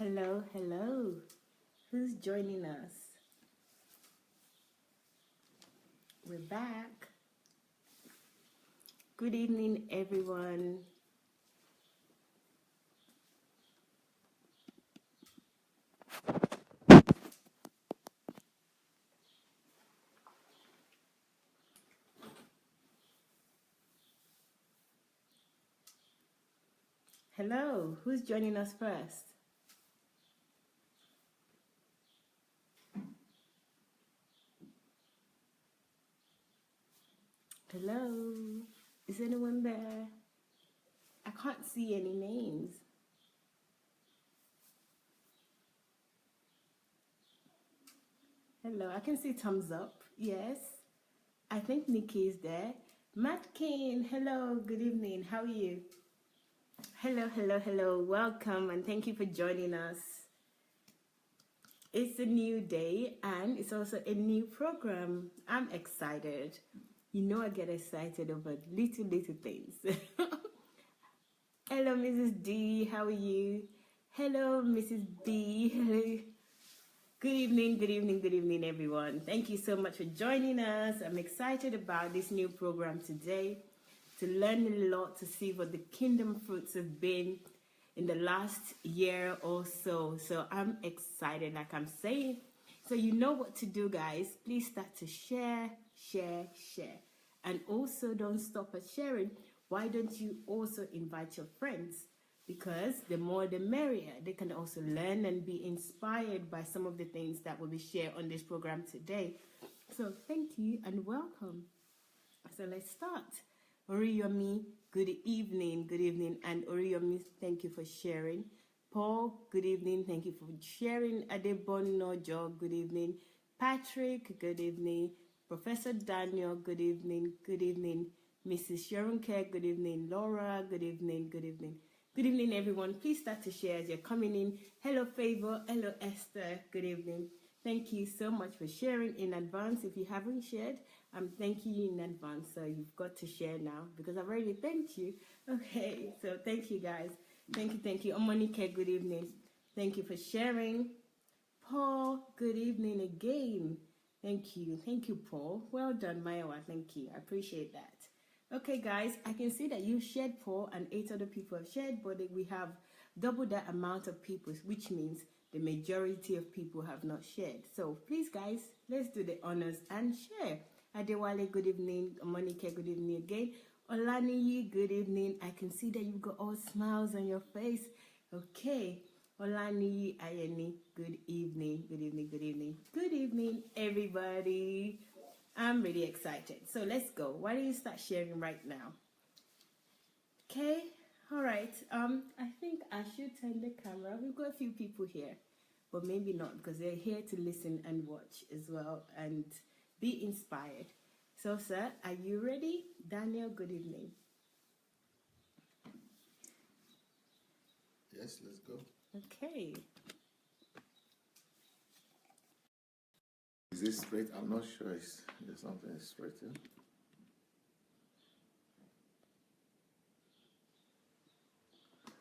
Hello, hello. Who's joining us? We're back. Good evening, everyone. Hello, who's joining us first? Hello, is anyone there? I can't see any names. Hello, I can see thumbs up. Yes, I think Nikki is there. Matt Kane, hello, good evening. How are you? Hello, hello, hello. Welcome and thank you for joining us. It's a new day and it's also a new program. I'm excited. You know I get excited over little things. Hello, Mrs. D. How are you? Hello, Mrs. B. Hello. Good evening, good evening, good evening, everyone. Thank you so much for joining us. I'm excited about this new program today to learn a lot, to see what the kingdom fruits have been in the last year or so. So I'm excited, like I'm saying. So you know what to do, guys. Please start to share. And also don't stop at sharing. Why don't you also invite your friends? Because the more the merrier. They can also learn and be inspired by some of the things that will be shared on this program today. So thank you and welcome. So let's start. Oriyomi, good evening, and Oriyomi, thank you for sharing. Paul, good evening, thank you for sharing. Adebonojo, good evening. Patrick, good evening. Professor Daniel, good evening, Mrs. Sharon Kerr, good evening. Laura, good evening. Good evening, everyone. Please start to share as you're coming in. Hello, Favor. Hello, Esther. Good evening. Thank you so much for sharing in advance. If you haven't shared, I'm thanking you in advance. So you've got to share now because I've already thanked you. Okay, so thank you, guys. Thank you. Omonike, good evening. Thank you for sharing. Paul, good evening again. Thank you, Paul. Well done, Maiwa. Thank you. I appreciate that. Okay, guys, I can see that you shared, Paul, and 8 other people have shared, but we have double that amount of people, which means the majority of people have not shared. So please, guys, let's do the honors and share. Adewale, good evening. Monica, good evening again. Olaniyi, good evening. I can see that you've got all smiles on your face. Okay. OLANIYI AYENI, good evening. Good evening, everybody. I'm really excited. So let's go. Why don't you start sharing right now? Okay. All right. I think I should turn the camera. We've got a few people here, but maybe not because they're here to listen and watch as well and be inspired. So, sir, are you ready? Daniel, good evening. Yes, let's go. Okay. Is this straight? I'm not sure. There's something straight here.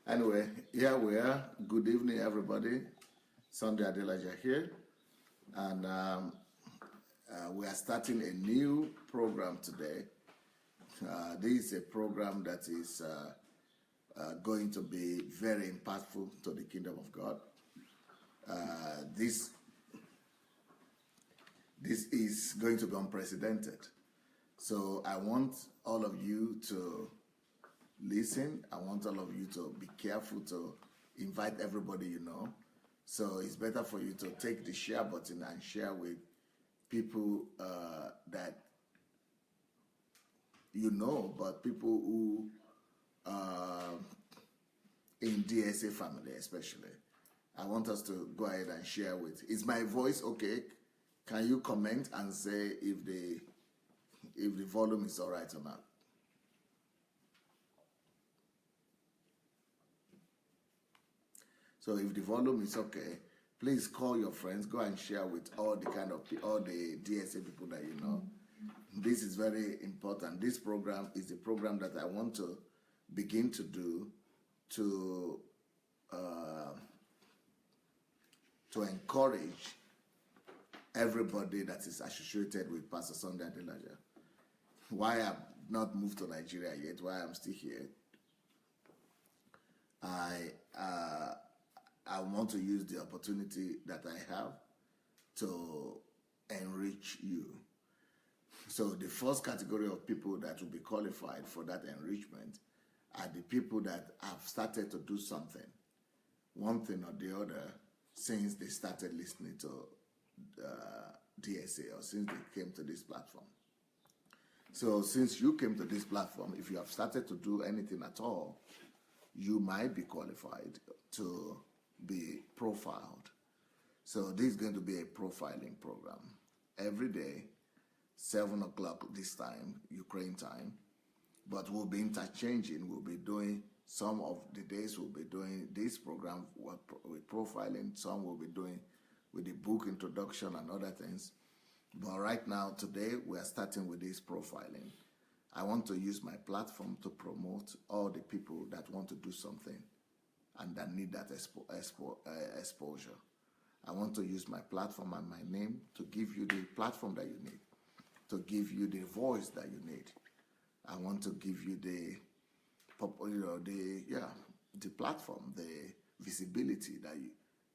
Anyway, here we are. Good evening, everybody. Sunday Adelaja here. And we are starting a new program today. This is a program that is going to be very impactful to the kingdom of God. This is going to be unprecedented. So I want all of you to listen. I want all of you to be careful to invite everybody you know. So it's better for you to take the share button and share with people that you know, but people who in DSA family especially. I want us to go ahead and share with. Is my voice okay? Can you comment and say if the volume is all right or not? So if the volume is okay, please call your friends, go and share with all the DSA people that you know. This is very important. This program is the program that I want to begin to do to to encourage everybody that is associated with Pastor Sunday Adelaja. Why I've not moved to Nigeria yet, why I'm still here, I want to use the opportunity that I have to enrich you. So the first category of people that will be qualified for that enrichment are the people that have started to do something, one thing or the other, since they started listening to DSA, or since they came to this platform. So since you came to this platform, if you have started to do anything at all, you might be qualified to be profiled. So this is going to be a profiling program. Every day, 7 o'clock this time, Ukraine time, but we'll be interchanging. We'll be doing, some of the days we'll be doing this program with profiling, some we'll be doing with the book introduction and other things. But right now, today, we are starting with this profiling. I want to use my platform to promote all the people that want to do something and that need that exposure. I want to use my platform and my name to give you the platform that you need, to give you the voice that you need. I want to give you the platform, the visibility that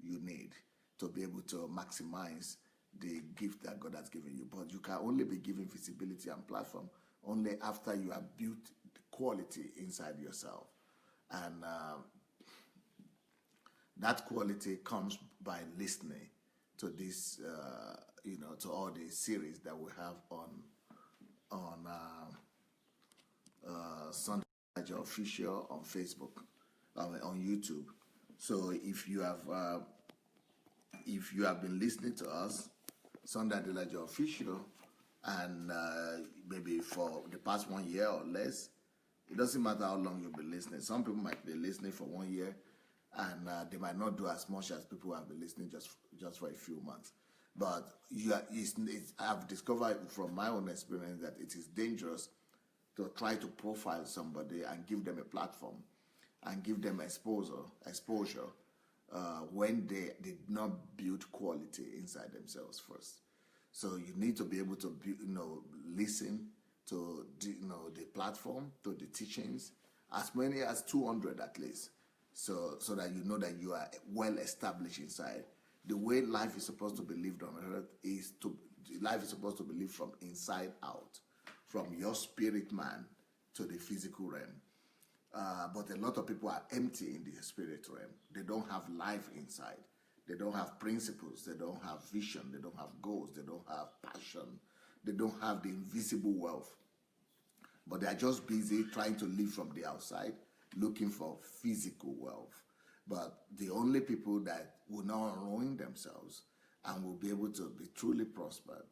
you need to be able to maximize the gift that God has given you. But you can only be given visibility and platform only after you have built the quality inside yourself. And that quality comes by listening to this, to all the series that we have on Sunday Official on Facebook, on YouTube. So if you have been listening to us, Sunday Adelaja Official, and maybe for the past 1 year or less, it doesn't matter how long you've been listening. Some people might be listening for 1 year, and they might not do as much as people who have been listening just for a few months. But I've discovered from my own experience that it is dangerous to try to profile somebody and give them a platform and give them exposure when they did not build quality inside themselves first. So you need to be able to listen to the platform, to the teachings, as many as 200 at least, so that you know that you are well established inside. The way life is supposed to be lived on earth life is supposed to be lived from inside out, from your spirit man to the physical realm. But a lot of people are empty in the spirit realm. They don't have life inside. They don't have principles. They don't have vision. They don't have goals. They don't have passion. They don't have the invisible wealth. But they are just busy trying to live from the outside, looking for physical wealth. But the only people that will not ruin themselves and will be able to be truly prospered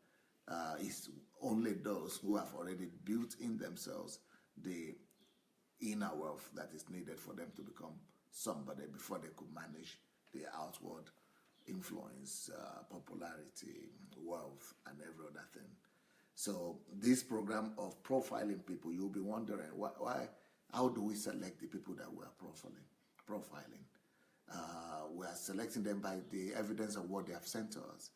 is only those who have already built in themselves the inner wealth that is needed for them to become somebody before they could manage the outward influence, popularity, wealth, and every other thing. So this program of profiling people, you'll be wondering how do we select the people that we are profiling? We are selecting them by the evidence of what they have sent to us.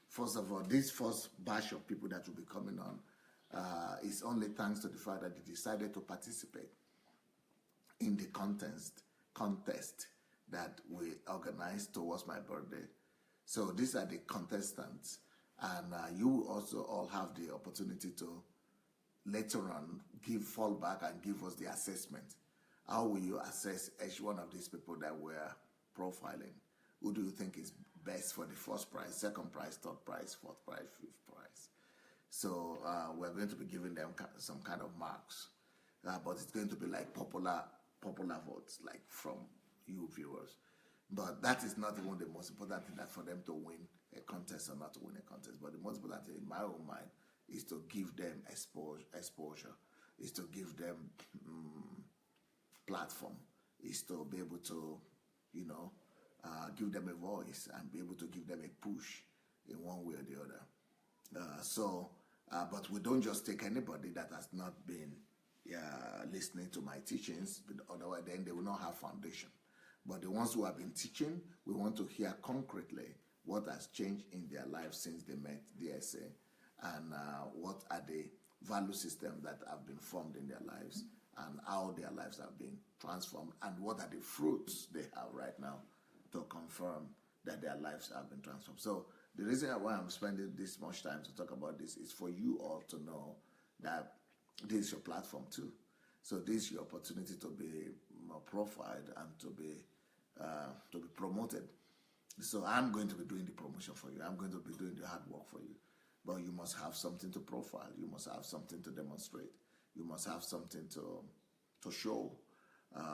First of all, this first batch of people that will be coming on is only thanks to the fact that they decided to participate in the contest that we organized towards my birthday. So these are the contestants, and you will also all have the opportunity to later on fall back and give us the assessment. How will you assess each one of these people that we're profiling? Who do you think is best for the first prize, second prize, third prize, fourth prize, fifth prize? So we're going to be giving them some kind of marks, but it's going to be like popular votes, like from you viewers. But that is not even the most important thing, that for them to win a contest or not to win a contest. But the most important thing in my own mind is to give them exposure, is to give them platform, is to be able to, give them a voice and be able to give them a push in one way or the other. But we don't just take anybody that has not been listening to my teachings, but otherwise then they will not have foundation. But the ones who have been teaching, we want to hear concretely what has changed in their lives since they met DSA, and what are the value systems that have been formed in their lives, and how their lives have been transformed, and what are the fruits they have right now to confirm that their lives have been transformed. So the reason why I'm spending this much time to talk about this is for you all to know that this is your platform too. So this is your opportunity to be profiled and to be promoted. So I'm going to be doing the promotion for you. I'm going to be doing the hard work for you. But you must have something to profile. You must have something to demonstrate. You must have something to show.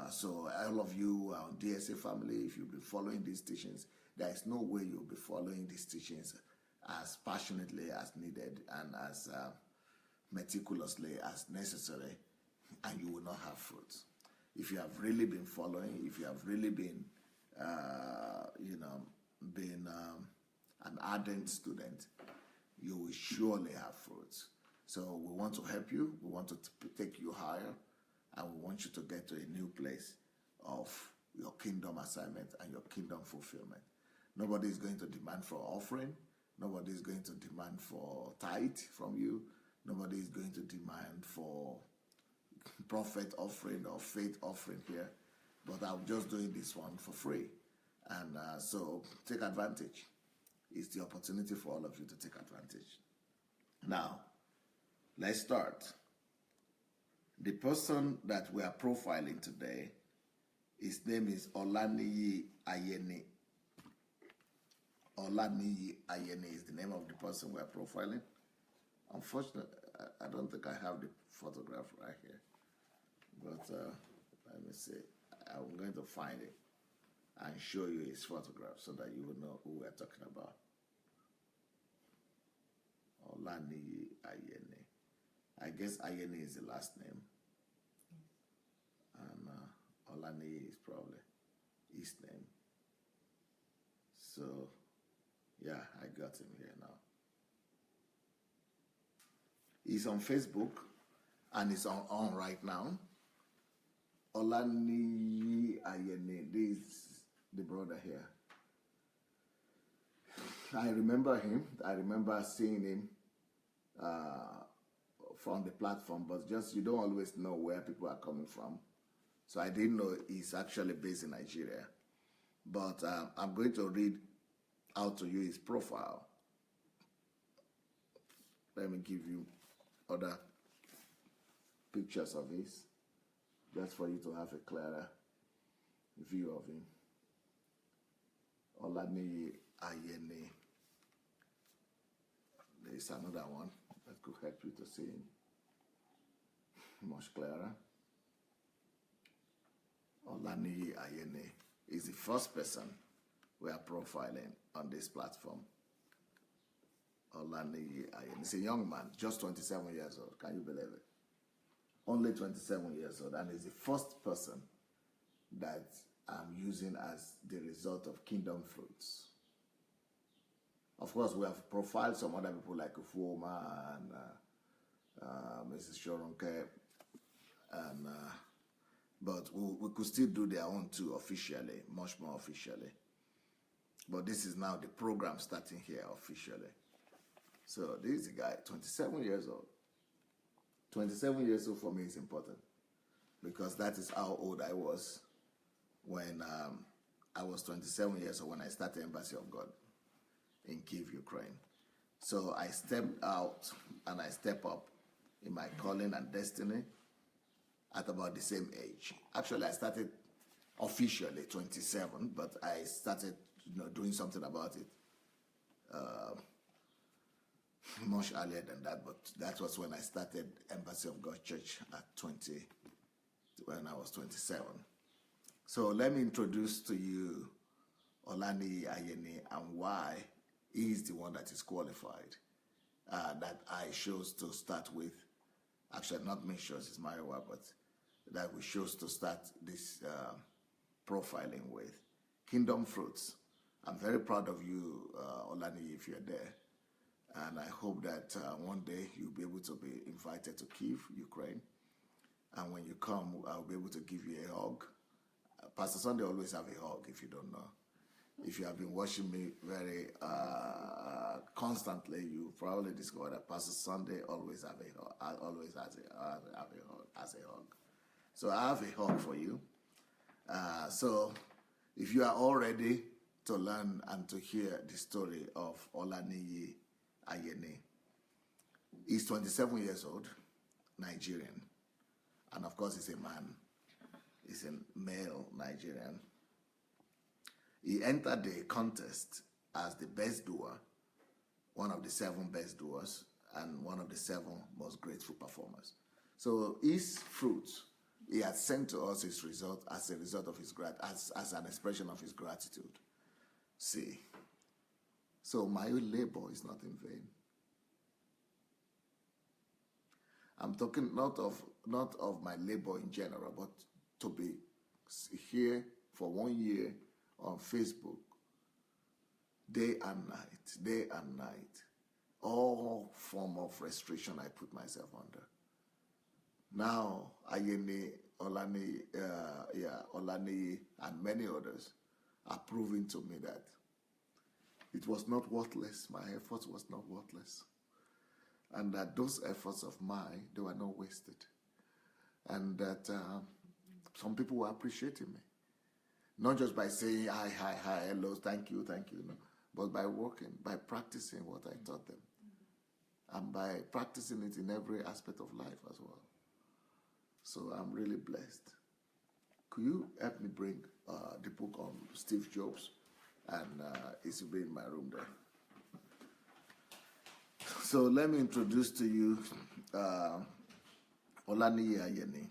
So all of you on DSA family, if you've been following these teachings, there is no way you'll be following these teachings as passionately as needed and as meticulously as necessary, and you will not have fruits. If you have really been following, if you have really been, an ardent student, you will surely have fruits. So we want to help you. We want to take you higher, and we want you to get to a new place of your kingdom assignment and your kingdom fulfillment. Nobody is going to demand for offering. Nobody is going to demand for tithe from you. Nobody is going to demand for prophet offering or faith offering here. But I'm just doing this one for free. And so take advantage. It's the opportunity for all of you to take advantage. Now, let's start. The person that we are profiling today, his name is OLANIYI Ayeni. OLANIYI Ayeni is the name of the person we are profiling. Unfortunately, I don't think I have the photograph right here. But let me see. I'm going to find it and show you his photograph so that you will know who we're talking about. OLANIYI Ayeni. I guess Ayeni is the last name. And OLANIYI is probably his name. So, yeah, I got him here now. He's on Facebook and he's on right now. OLANIYI Ayeni, this is the brother here. I remember him. I remember seeing him from the platform, but just you don't always know where people are coming from. So I didn't know he's actually based in Nigeria. But I'm going to read out to you his profile. Let me give you other pictures of his, just for you to have a clearer view of him. OLANIYI Ayeni. There's another one that could help you to see him much clearer. OLANIYI Ayeni is the first person we are profiling on this platform. OLANIYI Ayeni. He's a young man, just 27 years old. Can you believe it? Only 27 years old, and he's the first person that I'm using as the result of kingdom fruits. Of course, we have profiled some other people like Ufuoma and Mrs. Shoronke, and but we could still do their own too officially, much more officially. But this is now the program starting here officially. So this is a guy, 27 years old. 27 years old for me is important because that is how old I was when I was 27 years old when I started Embassy of God in Kyiv, Ukraine. So I stepped out and I stepped up in my calling and destiny at about the same age. Actually, I started officially 27, but I started doing something about it much earlier than that, but that was when I started Embassy of God Church at when I was 27. So let me introduce to you OLANIYI Ayeni and why he is the one that is qualified, that I chose to start with. Actually, not me chose, it's my work, but that we chose to start this profiling with. Kingdom Fruits. I'm very proud of you, OLANIYI, if you're there. And I hope that one day you'll be able to be invited to Kyiv, Ukraine. And when you come, I'll be able to give you a hug. Pastor Sunday always have a hug, if you don't know. If you have been watching me very constantly, you probably discovered that Pastor Sunday always has a hug. So I have a hug for you. So if you are all ready to learn and to hear the story of OLANIYI Ayeni, he's 27 years old, Nigerian, and of course he's a man. He's a male Nigerian. He entered the contest as the best doer, one of the 7 best doers, and one of the 7 most grateful performers. So his fruits, he had sent to us his result as a result of his as an expression of his gratitude. See, so my labor is not in vain. I'm talking not of my labor in general, but to be here for 1 year on Facebook, day and night, all form of restriction I put myself under. Now, Ayeni, Olaniyi, and many others are proving to me that it was not worthless. My effort was not worthless. And that those efforts of mine, they were not wasted. And that some people were appreciating me. Not just by saying hi, hello, thank you, no, but by working, by practicing what I taught them. And by practicing it in every aspect of life as well. So I'm really blessed. Could you help me bring the book on Steve Jobs? And it will be in my room there. So let me introduce to you OLANIYI Ayeni.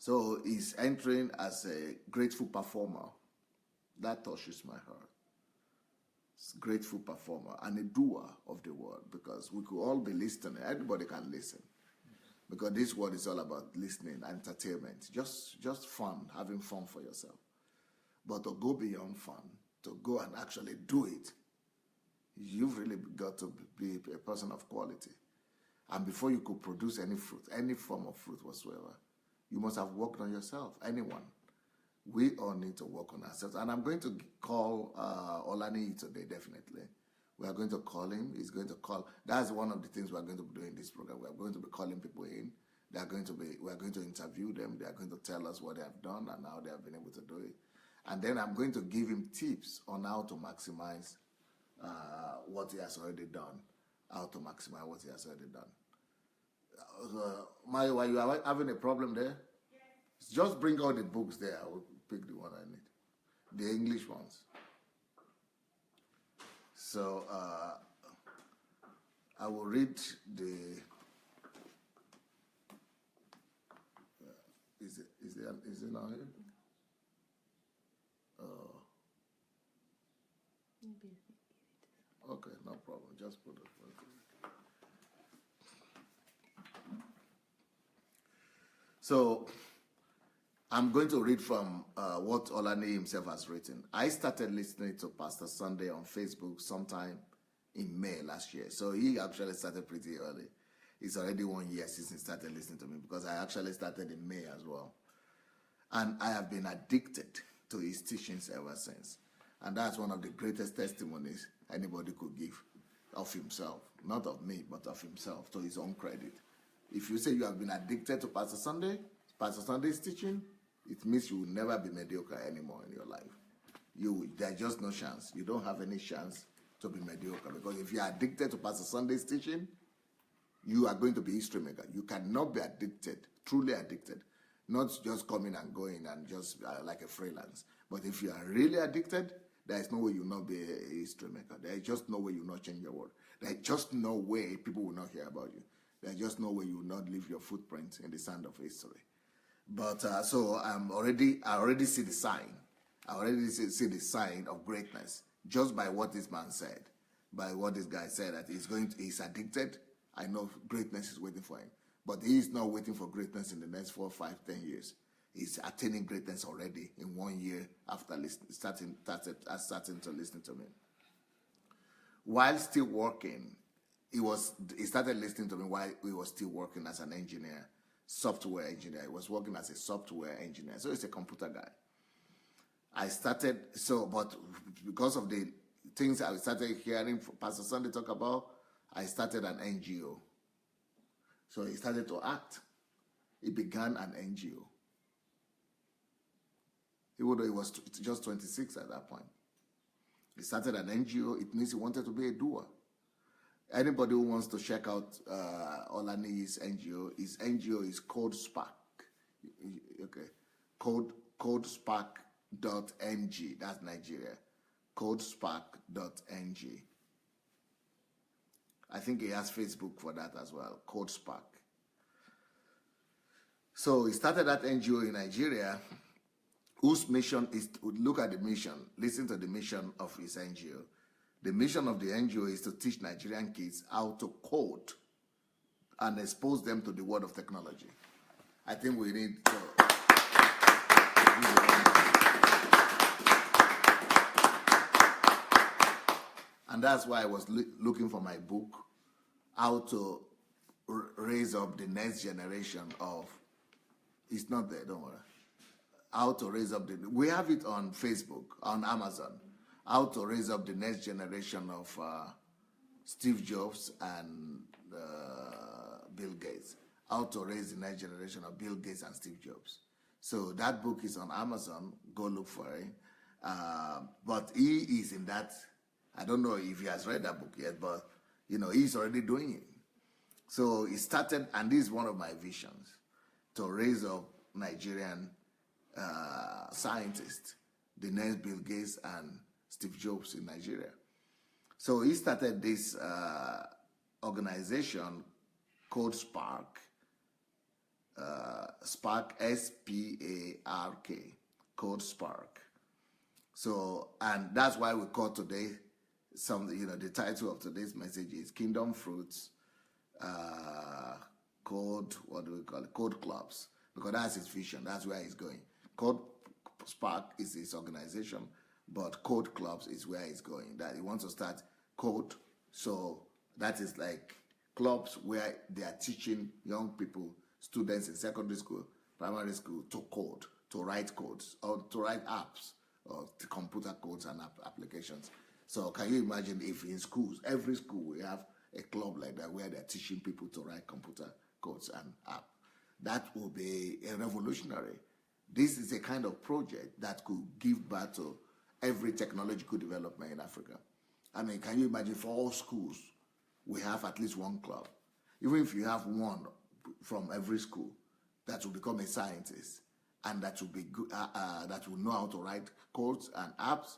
So he's entering as a grateful performer. That touches my heart. It's a grateful performer and a doer of the word, because we could all be listening. Everybody can listen. Because this word is all about listening, entertainment, just fun, having fun for yourself. But to go beyond fun, to go and actually do it, you've really got to be a person of quality. And before you could produce any fruit, any form of fruit whatsoever, you must have worked on yourself, anyone. We all need to work on ourselves. And I'm going to call OLANIYI today, definitely. We are going to call him. He's going to call. That's one of the things we are going to be doing in this program. We are going to be calling people in. We are going to interview them. They are going to tell us what they have done and how they have been able to do it. And then I'm going to give him tips on how to maximize what he has already done. How to maximize what he has already done. Mayo, you are having a problem there? Yes. Just bring out the books there. I will pick the one I need. The English ones. So I will read the. Is it now here? Okay, no problem. Just put it. So I'm going to read from what OLANIYI himself has written. I started listening to Pastor Sunday on Facebook sometime in May last year. So he actually started pretty early. It's already 1 year since he started listening to me, because I actually started in May as well. And I have been addicted to his teachings ever since. And that's one of the greatest testimonies anybody could give of himself. Not of me, but of himself, to his own credit. If you say you have been addicted to Pastor Sunday's teaching, it means you will never be mediocre anymore in your life. There's just no chance. You don't have any chance to be mediocre, because if you are addicted to Pastor Sunday's teaching, you are going to be history maker. You cannot be addicted, truly addicted, not just coming and going and just like a freelance. But if you are really addicted, there is no way you will not be a history maker. There is just no way you will not change your world. There is just no way people will not hear about you. There's just no way you will not leave your footprint in the sand of history. But so I already see the sign. I already see the sign of greatness just by what this man said, by what this guy said, that he's addicted. I know greatness is waiting for him, but he is not waiting for greatness in the next 4, 5, 10 years. He's attaining greatness already in 1 year after starting to listen to me. While still working, he started listening to me while he was still working as an engineer, software engineer. He was working as a software engineer, so he's a computer guy. I started, but because of the things I started hearing Pastor Sunday talk about, I started an NGO. So he started to act. He began an NGO. Even though he was just 26 at that point. He started an NGO. It means he wanted to be a doer. Anybody who wants to check out OLANIYI's NGO, his NGO is Code Spark. Okay. Codespark.ng. That's Nigeria. Codespark.ng. I think he has Facebook for that as well. Code Spark. So he started that NGO in Nigeria, whose mission is to look at the mission, listen to the mission of his NGO. The mission of the NGO is to teach Nigerian kids how to code and expose them to the world of technology. I think we need to. And that's why I was looking for my book, how to raise up the next generation of. It's not there, don't worry. How to raise up we have it on Facebook, on Amazon. How to raise up the next generation of Steve Jobs and Bill Gates. How to raise the next generation of Bill Gates and Steve Jobs. So that book is on Amazon. Go look for it. But he is in that. I don't know if he has read that book yet, but he's already doing it. So he started, and this is one of my visions, to raise up Nigerian scientists, the next Bill Gates and Steve Jobs in Nigeria. So he started this organization called Spark, Spark, S-P-A-R-K, called Spark. So, and that's why we call today, the title of today's message is Kingdom Fruits, Code Clubs, because that's his vision, that's where he's going. Code Spark is his organization, but Code Clubs is where he's going. That he wants to start code, so that is like clubs where they are teaching young people, students in secondary school, primary school, to code, to write codes, or to write apps, or computer codes and applications. So can you imagine if in schools, every school, we have a club like that where they're teaching people to write computer codes and apps? That will be a revolutionary. This is a kind of project that could give birth to every technological development in Africa. I mean, can you imagine for all schools, we have at least one club? Even if you have one from every school that will become a scientist and that will be good, that will know how to write codes and apps.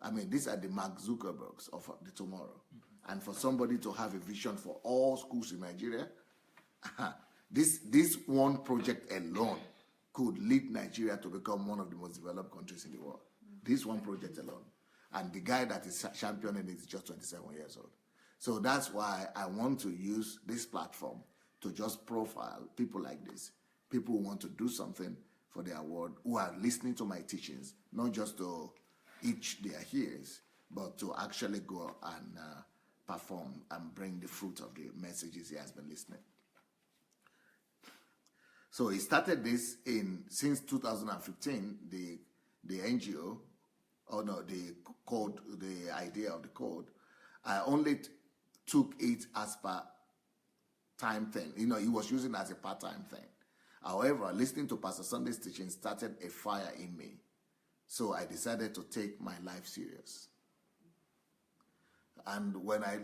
I mean, these are the Mark Zuckerbergs of the tomorrow. Mm-hmm. And for somebody to have a vision for all schools in Nigeria, this one project alone could lead Nigeria to become one of the most developed countries in the world. Mm-hmm. This one project alone. And the guy that is championing it is just 27 years old. So that's why I want to use this platform to just profile people like this, people who want to do something for their world, who are listening to my teachings, not just to itch their ears, but to actually go and perform and bring the fruit of the messages he has been listening. So he started this since 2015, the NGO, the idea of the code. I only took it as per time thing. He was using it as a part-time thing. However, listening to Pastor Sunday's teaching started a fire in me. So I decided to take my life serious. And when I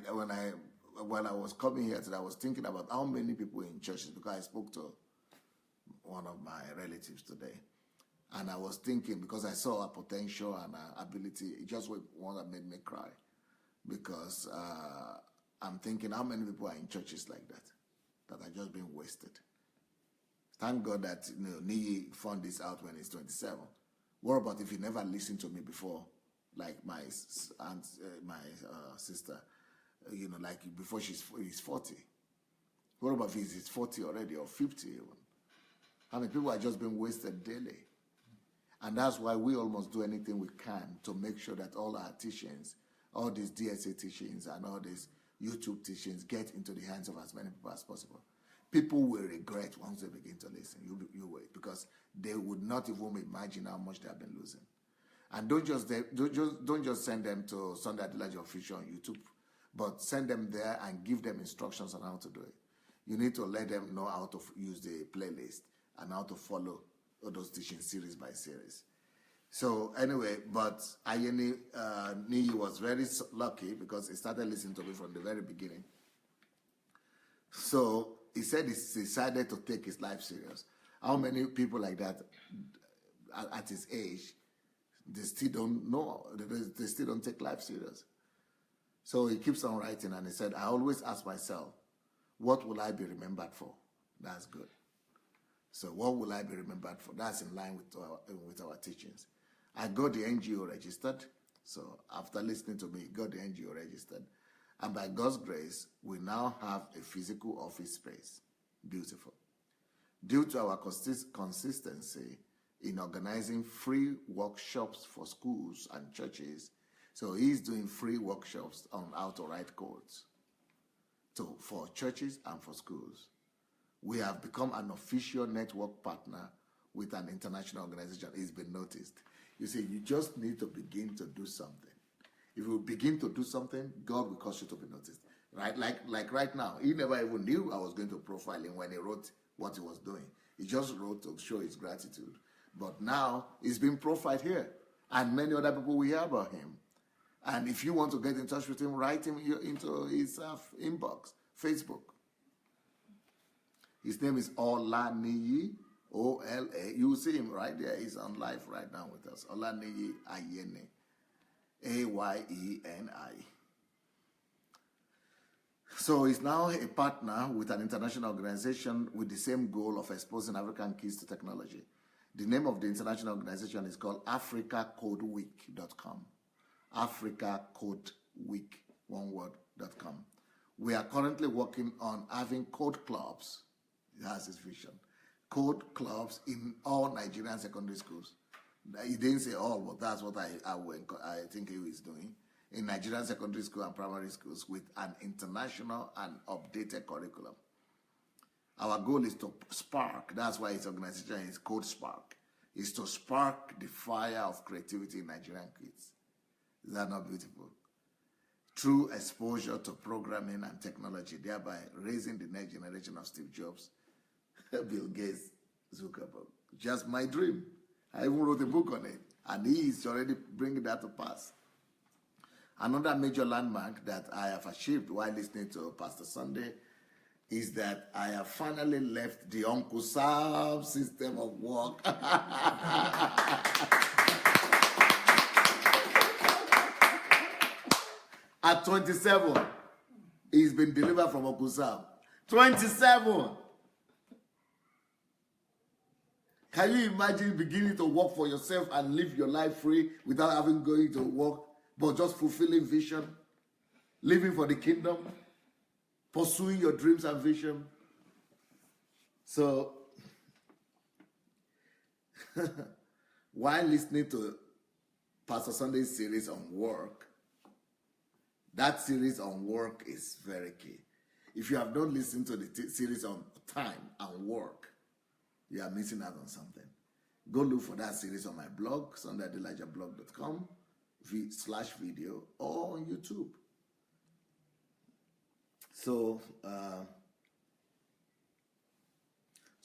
was coming here today, I was thinking about how many people in churches, because I spoke to one of my relatives today. And I was thinking, because I saw her potential and her ability, it just was one that made me cry. Because I'm thinking, how many people are in churches like that are just being wasted? Thank God that Niyi found this out when he's 27. What about if he never listened to me before, like my aunt, my sister, like before he's 40? What about if he's 40 already or 50 even? I mean, people are just being wasted daily. And that's why we almost do anything we can to make sure that all our teachings, all these DSA teachings and all these YouTube teachings get into the hands of as many people as possible. People will regret once they begin to listen. You wait, because they would not even imagine how much they have been losing. And don't just send them to Sunday Adelaja official on YouTube, but send them there and give them instructions on how to do it. You need to let them know how to use the playlist and how to follow those teaching series by series. So anyway, but Ayeni Niyi was very lucky because he started listening to me from the very beginning. So he said he decided to take his life serious. How many people like that at his age, they still don't know, they still don't take life serious? So he keeps on writing and he said, I always ask myself, what will I be remembered for? That's good. So what will I be remembered for? That's in line with our teachings. I got the NGO registered. So after listening to me, got the NGO registered. And by God's grace, we now have a physical office space. Beautiful. Due to our consistency in organizing free workshops for schools and churches, so he's doing free workshops on how to write codes for churches and for schools. We have become an official network partner with an international organization. It's been noticed. You see, you just need to begin to do something. If you begin to do something, God will cause you to be noticed. Right? Like right now, he never even knew I was going to profile him when he wrote what he was doing. He just wrote to show his gratitude. But now he's been profiled here, and many other people will hear about him. And if you want to get in touch with him, write him into his inbox, Facebook. His name is OLANIYI, O-L-A. You will see him right there. He's on live right now with us. OLANIYI Ayeni, A-Y-E-N-I. So he's now a partner with an international organization with the same goal of exposing African kids to technology. The name of the international organization is called AfricaCodeWeek.com. AfricaCodeWeek, one word.com. We are currently working on having code clubs. That's his vision. Code clubs in all Nigerian secondary schools. He didn't say all, but that's what I think he is doing. In Nigerian secondary school and primary schools with an international and updated curriculum. Our goal is to spark, that's why his organization is Code Spark, is to spark the fire of creativity in Nigerian kids. Is that not beautiful? Through exposure to programming and technology, thereby raising the next generation of Steve Jobs, Bill Gates, Zuckerberg. Just my dream. I even wrote a book on it, and he is already bringing that to pass. Another major landmark that I have achieved while listening to Pastor Sunday is that I have finally left the Uncle Sam system of work. At 27, he's been delivered from Uncle Sam. 27! Can you imagine beginning to work for yourself and live your life free without having going to work, but just fulfilling vision, living for the kingdom, pursuing your dreams and vision? So, while listening to Pastor Sunday's series on work, that series on work is very key. If you have not listened to the series on time and work, you are missing out on something. Go look for that series on my blog, sundayadelajablog.com/video, or on YouTube. So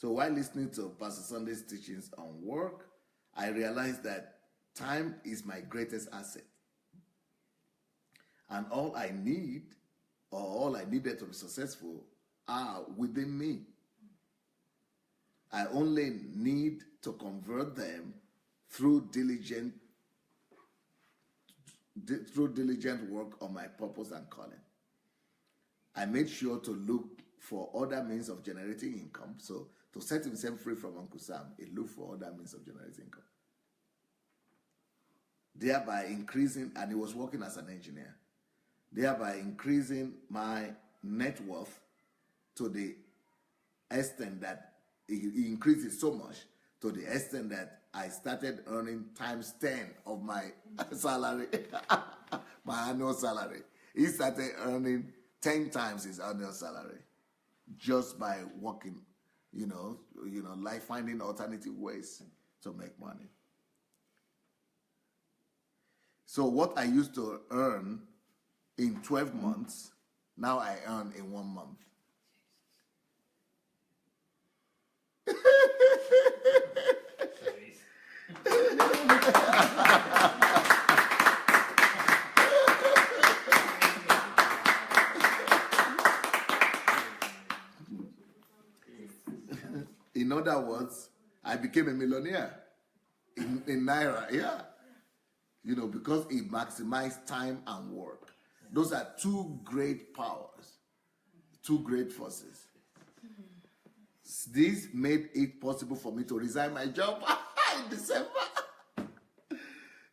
while listening to Pastor Sunday's teachings on work, I realized that time is my greatest asset. And all I need, or all I needed to be successful, are within me. I only need to convert them through diligent work on my purpose and calling. I made sure to look for other means of generating income. So to set himself free from Uncle Sam, he looked for other means of generating income. Thereby increasing, and he was working as an engineer, thereby increasing my net worth to the extent that he increased it so much to the extent that I started earning times 10 of my salary, my annual salary. He started earning 10 times his annual salary just by working, like finding alternative ways to make money. So what I used to earn in 12 months, now I earn in 1 month. In other words, I became a millionaire in Naira, yeah. You know, because it maximized time and work. Those are two great powers, two great forces. This made it possible for me to resign my job in December.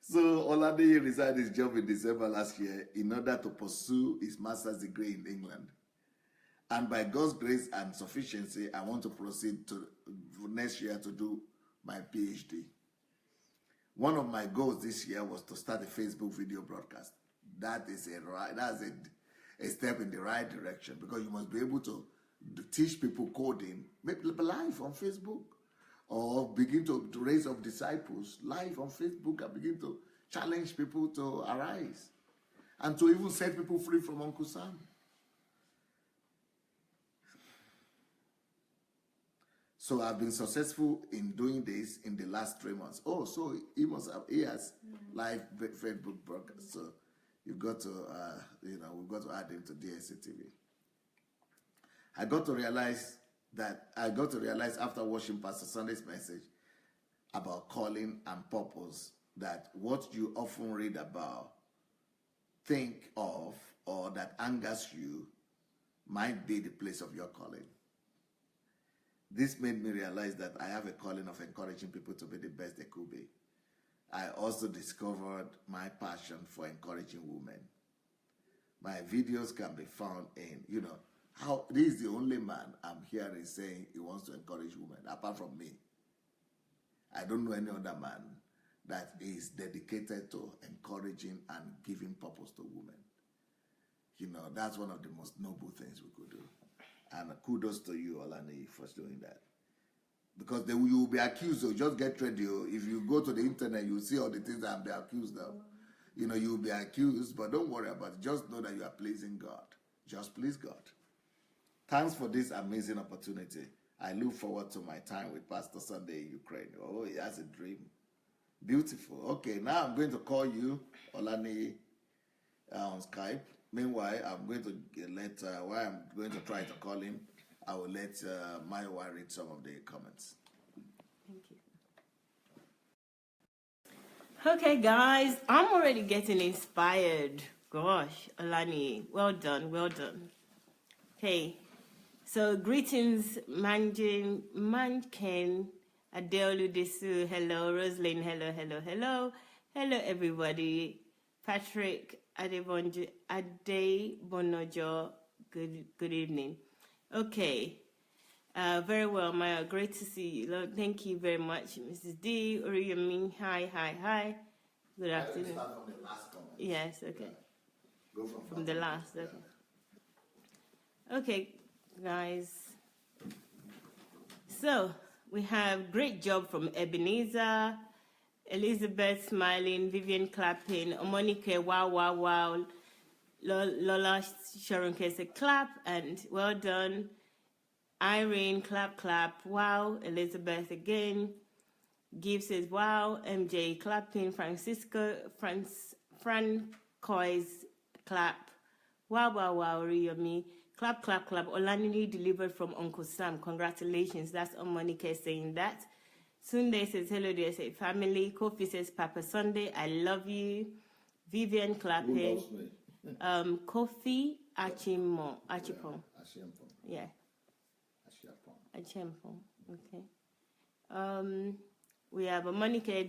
So Olaniyi resigned his job in December last year in order to pursue his master's degree in England. And by God's grace and sufficiency, I want to proceed to next year to do my PhD. One of my goals this year was to start a Facebook video broadcast. That's a step in the right direction, because you must be able to teach people coding, maybe live on Facebook, or begin to raise up disciples live on Facebook and begin to challenge people to arise and to even set people free from Uncle Sam. So I've been successful in doing this in the last 3 months. Oh, so he has live Facebook broadcast. So you've got to, we've got to add him to DSC TV. I got to realize after watching Pastor Sunday's message about calling and purpose, that what you often read about, think of, or that angers you might be the place of your calling. This made me realize that I have a calling of encouraging people to be the best they could be. I also discovered my passion for encouraging women. My videos can be found in, how this is the only man I'm hearing saying he wants to encourage women, apart from me. I don't know any other man that is dedicated to encouraging and giving purpose to women. That's one of the most noble things we could do. And kudos to you, Olaniyi, for doing that. Because you will be accused, so just get ready. If you go to the internet, you'll see all the things that I'm being accused of. You'll be accused, but don't worry about it. Just know that you are pleasing God. Just please God. Thanks for this amazing opportunity. I look forward to my time with Pastor Sunday in Ukraine. Oh, that's a dream. Beautiful. Okay, now I'm going to call you, Olaniyi, on Skype. Meanwhile, I'm going to while I'm going to try to call him, I will let Maiwa read some of the comments. Thank you. Okay, guys, I'm already getting inspired. Gosh, Olaniyi, well done, well done. Okay, so greetings, Manken, Adeolu Desu, hello, Rosalind, hello, everybody. Patrick, Adebonojo, good evening. Okay, very well, Maya, great to see you. Thank you very much, Mrs. D. Oriyomi, hi. Good afternoon. Start from the last comment. Yes, okay. Yeah. Go from the last, okay. Yeah. Okay, guys. So, we have great job from Ebenezer, Elizabeth smiling, Vivian clapping, Omonike wow, Lola Sharon said clap and well done. Irene clap, wow. Elizabeth again. Give says wow. MJ clapping. Francois clap. Wow, Riyomi. Clap. Olaniyi delivered from Uncle Sam. Congratulations. That's Omonike saying that. Sunday says, hello dear say family. Kofi says, Papa Sunday, I love you. Vivian clapping. Who loves me? Kofi Achipong. Yeah. Achipong. Okay. We have a Monica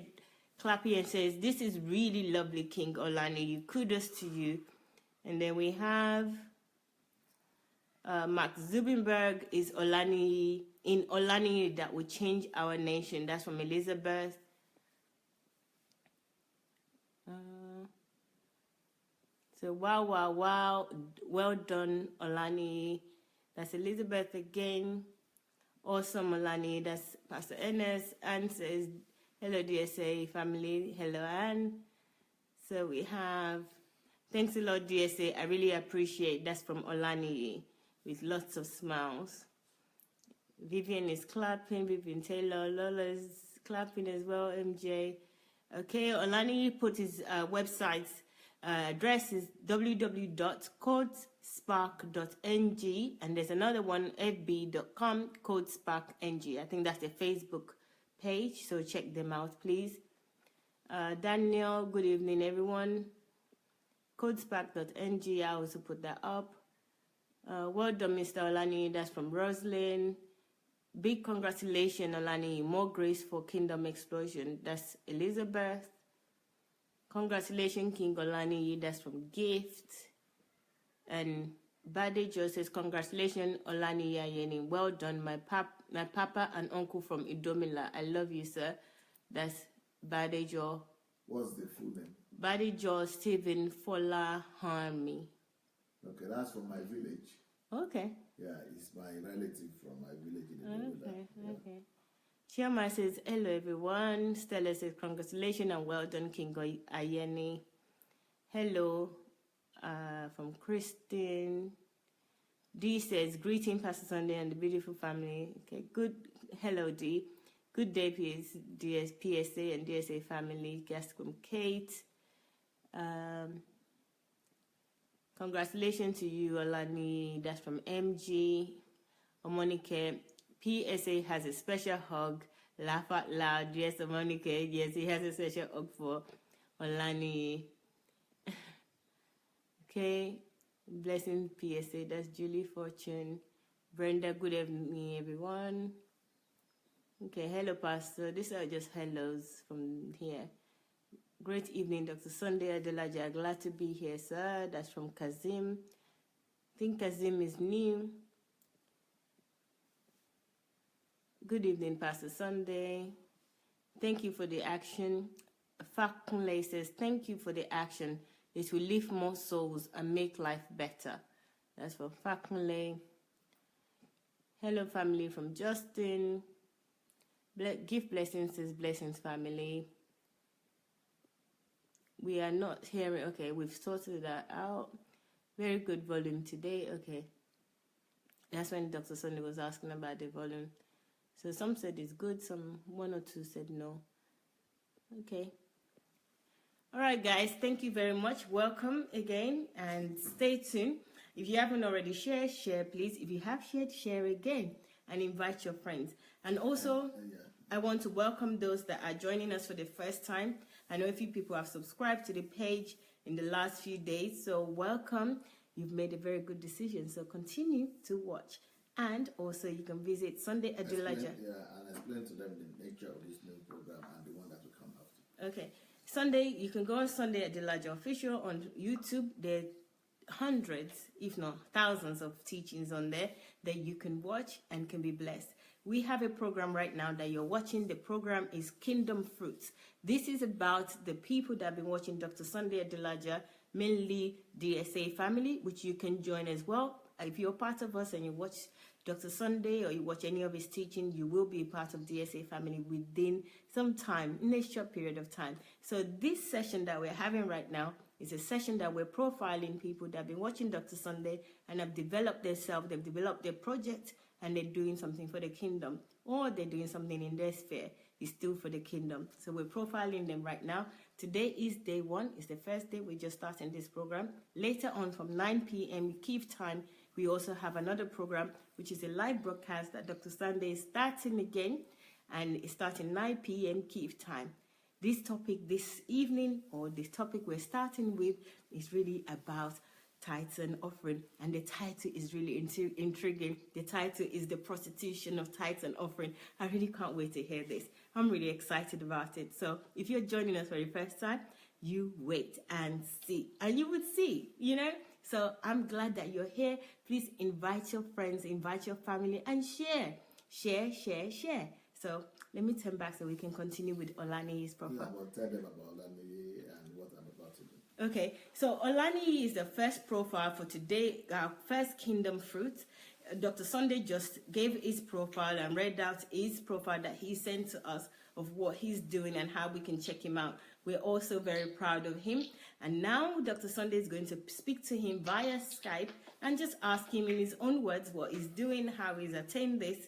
clapping and says, this is really lovely, King Olaniyi. Kudos to you. And then we have Mark Zubenberg is Olaniyi. In Olaniyi that will change our nation. That's from Elizabeth. So wow. Well done, Olaniyi. That's Elizabeth again. Awesome, Olaniyi. That's Pastor Ernest. Anne says, hello, DSA family. Hello, Anne. So we have, thanks a lot, DSA. I really appreciate. That's from OLANIYI with lots of smiles. Vivian is clapping. Vivian Taylor. Lola's clapping as well. MJ. Okay, OLANIYI put his website's address is www.codespark.ng, and there's another one, fb.com, codesparkng. I think that's the Facebook page, so check them out, please. Daniel, good evening, everyone. Codespark.ng, I also put that up. Well done, Mr. OLANIYI. That's from Roslyn. Big congratulations, OLANIYI. More grace for Kingdom Explosion. That's Elizabeth. Congratulations, King OLANIYI. That's from Gift. And Badejo says, congratulations, OLANIYI Ayeni. Well done, my papa and uncle from Idomila. I love you, sir. That's Badejo. What's the full name? Badejo Stephen Fola Harmy. Okay, that's from my village. Okay. Yeah, it's my relative from my village in Idomila. Okay, okay. Chioma says, hello everyone. Stella says, congratulations and well done, King Ayeni. Hello, from Christine. D says, greeting Pastor Sunday and the beautiful family. Okay, good. Hello, D. Good day, PSA and DSA family. Guest from Kate. Congratulations to you, OLANIYI. That's from MG. Omonike. PSA has a special hug. Laugh out loud. Yes, Omonike. Yes, he has a special hug for OLANIYI. Okay. Blessing PSA. That's Julie Fortune. Brenda, good evening, everyone. Okay, hello, Pastor. These are just hellos from here. Great evening, Dr. Sunday Adelaja. Glad to be here, sir. That's from Kazim. I think Kazim is new. Good evening, Pastor Sunday. Thank you for the action. Fakunle says, thank you for the action. It will lift more souls and make life better. That's from Fakunle. Hello, family from Justin. Give blessings, says blessings, family. We are not hearing. Okay, we've sorted that out. Very good volume today. Okay. That's when Dr. Sunday was asking about the volume. So some said it's good, one or two said no. Okay. All right, guys. Thank you very much. Welcome again and stay tuned. If you haven't already shared, share, please. If you have shared, share again and invite your friends. And also, I want to welcome those that are joining us for the first time. I know a few people have subscribed to the page in the last few days, so welcome. You've made a very good decision, so continue to watch. And also, you can visit Sunday Adelaja. And explain to them the nature of this new program and the one that will come after. Okay. Sunday, you can go on Sunday Adelaja Official on YouTube. There are hundreds, if not thousands of teachings on there that you can watch and can be blessed. We have a program right now that you're watching. The program is Kingdom Fruits. This is about the people that have been watching Dr. Sunday Adelaja, mainly DSA family, which you can join as well. If you're part of us and you watch Dr. Sunday or you watch any of his teaching, you will be part of DSA family within some time, in a short period of time. So this session that we're having right now is a session that we're profiling people that have been watching Dr. Sunday and have developed themselves, they've developed their project, and they're doing something for the kingdom, or they're doing something in their sphere. It's still for the kingdom. So we're profiling them right now. Today is day one. It's the first day. We're just starting this program. Later on from 9 p.m. Kyiv time, we also have another program, which is a live broadcast that Dr. Sunday is starting again, and it's starting 9 p.m. Kyiv time. This topic this evening, or this topic we're starting with, is really about tithes and offering, and the title is really intriguing. The title is The Prostitution of Tithes and Offering. I really can't wait to hear this. I'm really excited about it. So if you're joining us for the first time, you wait and see, and you would see, So I'm glad that you're here. Please invite your friends, invite your family, and share. So let me turn back so we can continue with OLANIYI's profile. Tell them about OLANIYI and what I'm about to do. Okay, so OLANIYI is the first profile for today, our first Kingdom Fruit. Dr. Sunday just gave his profile and read out his profile that he sent to us of what he's doing and how we can check him out We're also very proud of him. And now Dr. Sunday is going to speak to him via Skype and just ask him in his own words what he's doing, how he's attained this.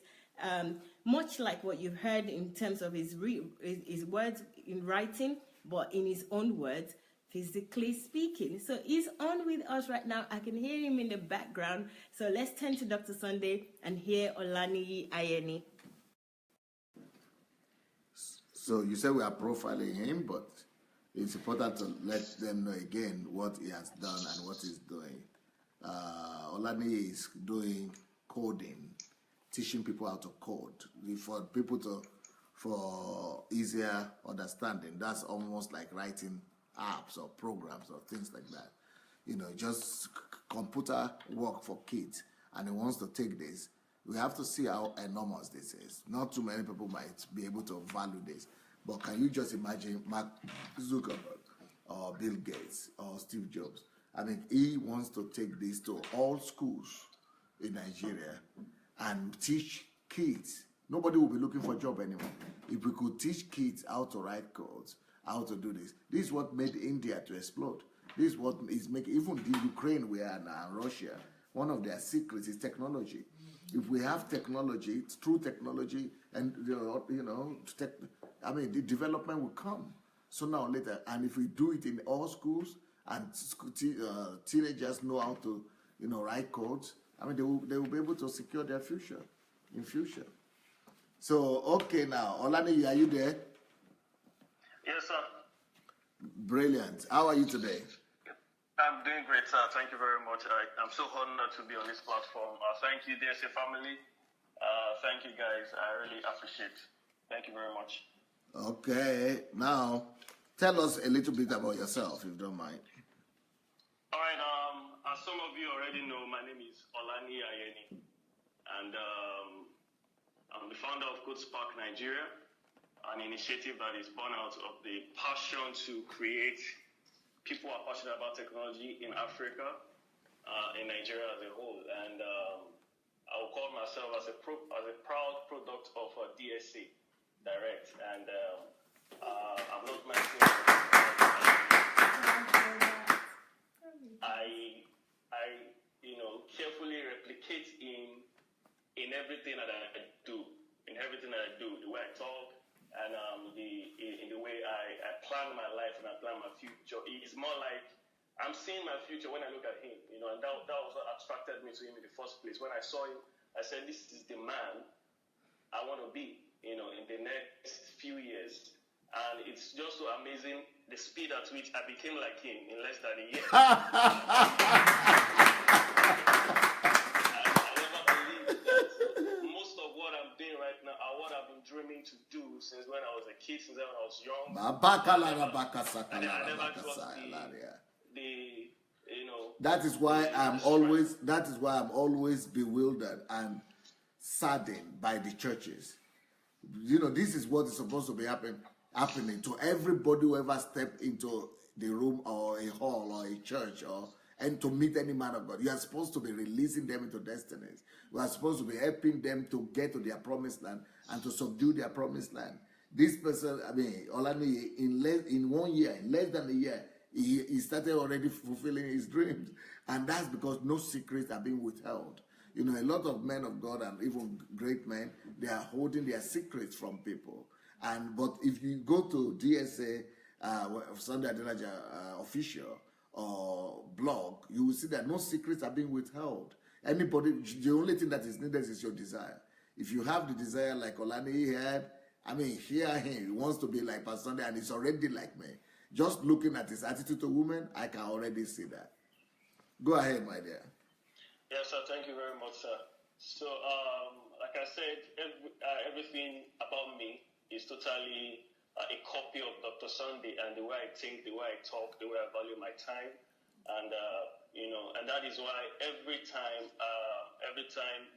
Much like what you've heard in terms of his words in writing, but in his own words, physically speaking. So he's on with us right now. I can hear him in the background. So let's turn to Dr. Sunday and hear OLANIYI AYENI. So you say we are profiling him, but it's important to let them know again what he has done and what he's doing. OLANIYI is doing coding, teaching people how to code for easier understanding. That's almost like writing apps or programs or things like that. Just computer work for kids, and he wants to take this. We have to see how enormous this is. Not too many people might be able to value this, but can you just imagine Mark Zuckerberg or Bill Gates or Steve Jobs? I mean, he wants to take this to all schools in Nigeria and teach kids. Nobody will be looking for a job anymore. If we could teach kids how to write codes, how to do this. This is what made India to explode. This is what is making even the Ukraine we are now, and Russia. One of their secrets is technology. If we have technology, it's true technology, and the development will come sooner or later. And if we do it in all schools and teenagers know how to write codes, they will be able to secure their future in future. So okay, now OLANIYI, are you there? Yes, sir. Brilliant. How are you today? I'm doing great, sir. Thank you very much. I'm so honored to be on this platform. Thank you, DSA family. Thank you, guys. I really appreciate it. Thank you very much. Okay. Now, tell us a little bit about yourself, if you don't mind. All right. As some of you already know, my name is OLANIYI AYENI, and I'm the founder of Good Spark Nigeria, an initiative that is born out of the passion to create people who are passionate about technology in Africa, in Nigeria as a whole. And I will call myself as a proud product of DSA Direct. And I'm not mentioning I carefully replicate in everything that I do, the way I talk, and in the way I plan my life and I plan my future. It's more like I'm seeing my future when I look at him, and that was what attracted me to him in the first place. When I saw him, I said, this is the man I want to be, in the next few years. And it's just so amazing the speed at which I became like him in less than a year. Dreaming to do since when I was a kid, since when I was young. That is why I'm always bewildered and saddened by the churches. This is what is supposed to be happening to everybody who ever stepped into the room or a hall or a church and to meet any man of God. You are supposed to be releasing them into destinies. You are supposed to be helping them to get to their promised land and to subdue their promised land. This person, OLANIYI, in 1 year, in less than a year, he started already fulfilling his dreams. And that's because no secrets are being withheld. A lot of men of God and even great men, they are holding their secrets from people. But if you go to DSA, Sunday Adelaja official or blog, you will see that no secrets are being withheld. The only thing that is needed is your desire. If you have the desire like OLANIYI had, hear him. He wants to be like Pastor Sunday, and he's already like me. Just looking at his attitude to women, I can already see that. Go ahead, my dear. Yes, sir. Thank you very much, sir. So, like I said, everything about me is totally a copy of Dr. Sunday, and the way I think, the way I talk, the way I value my time, and and that is why every time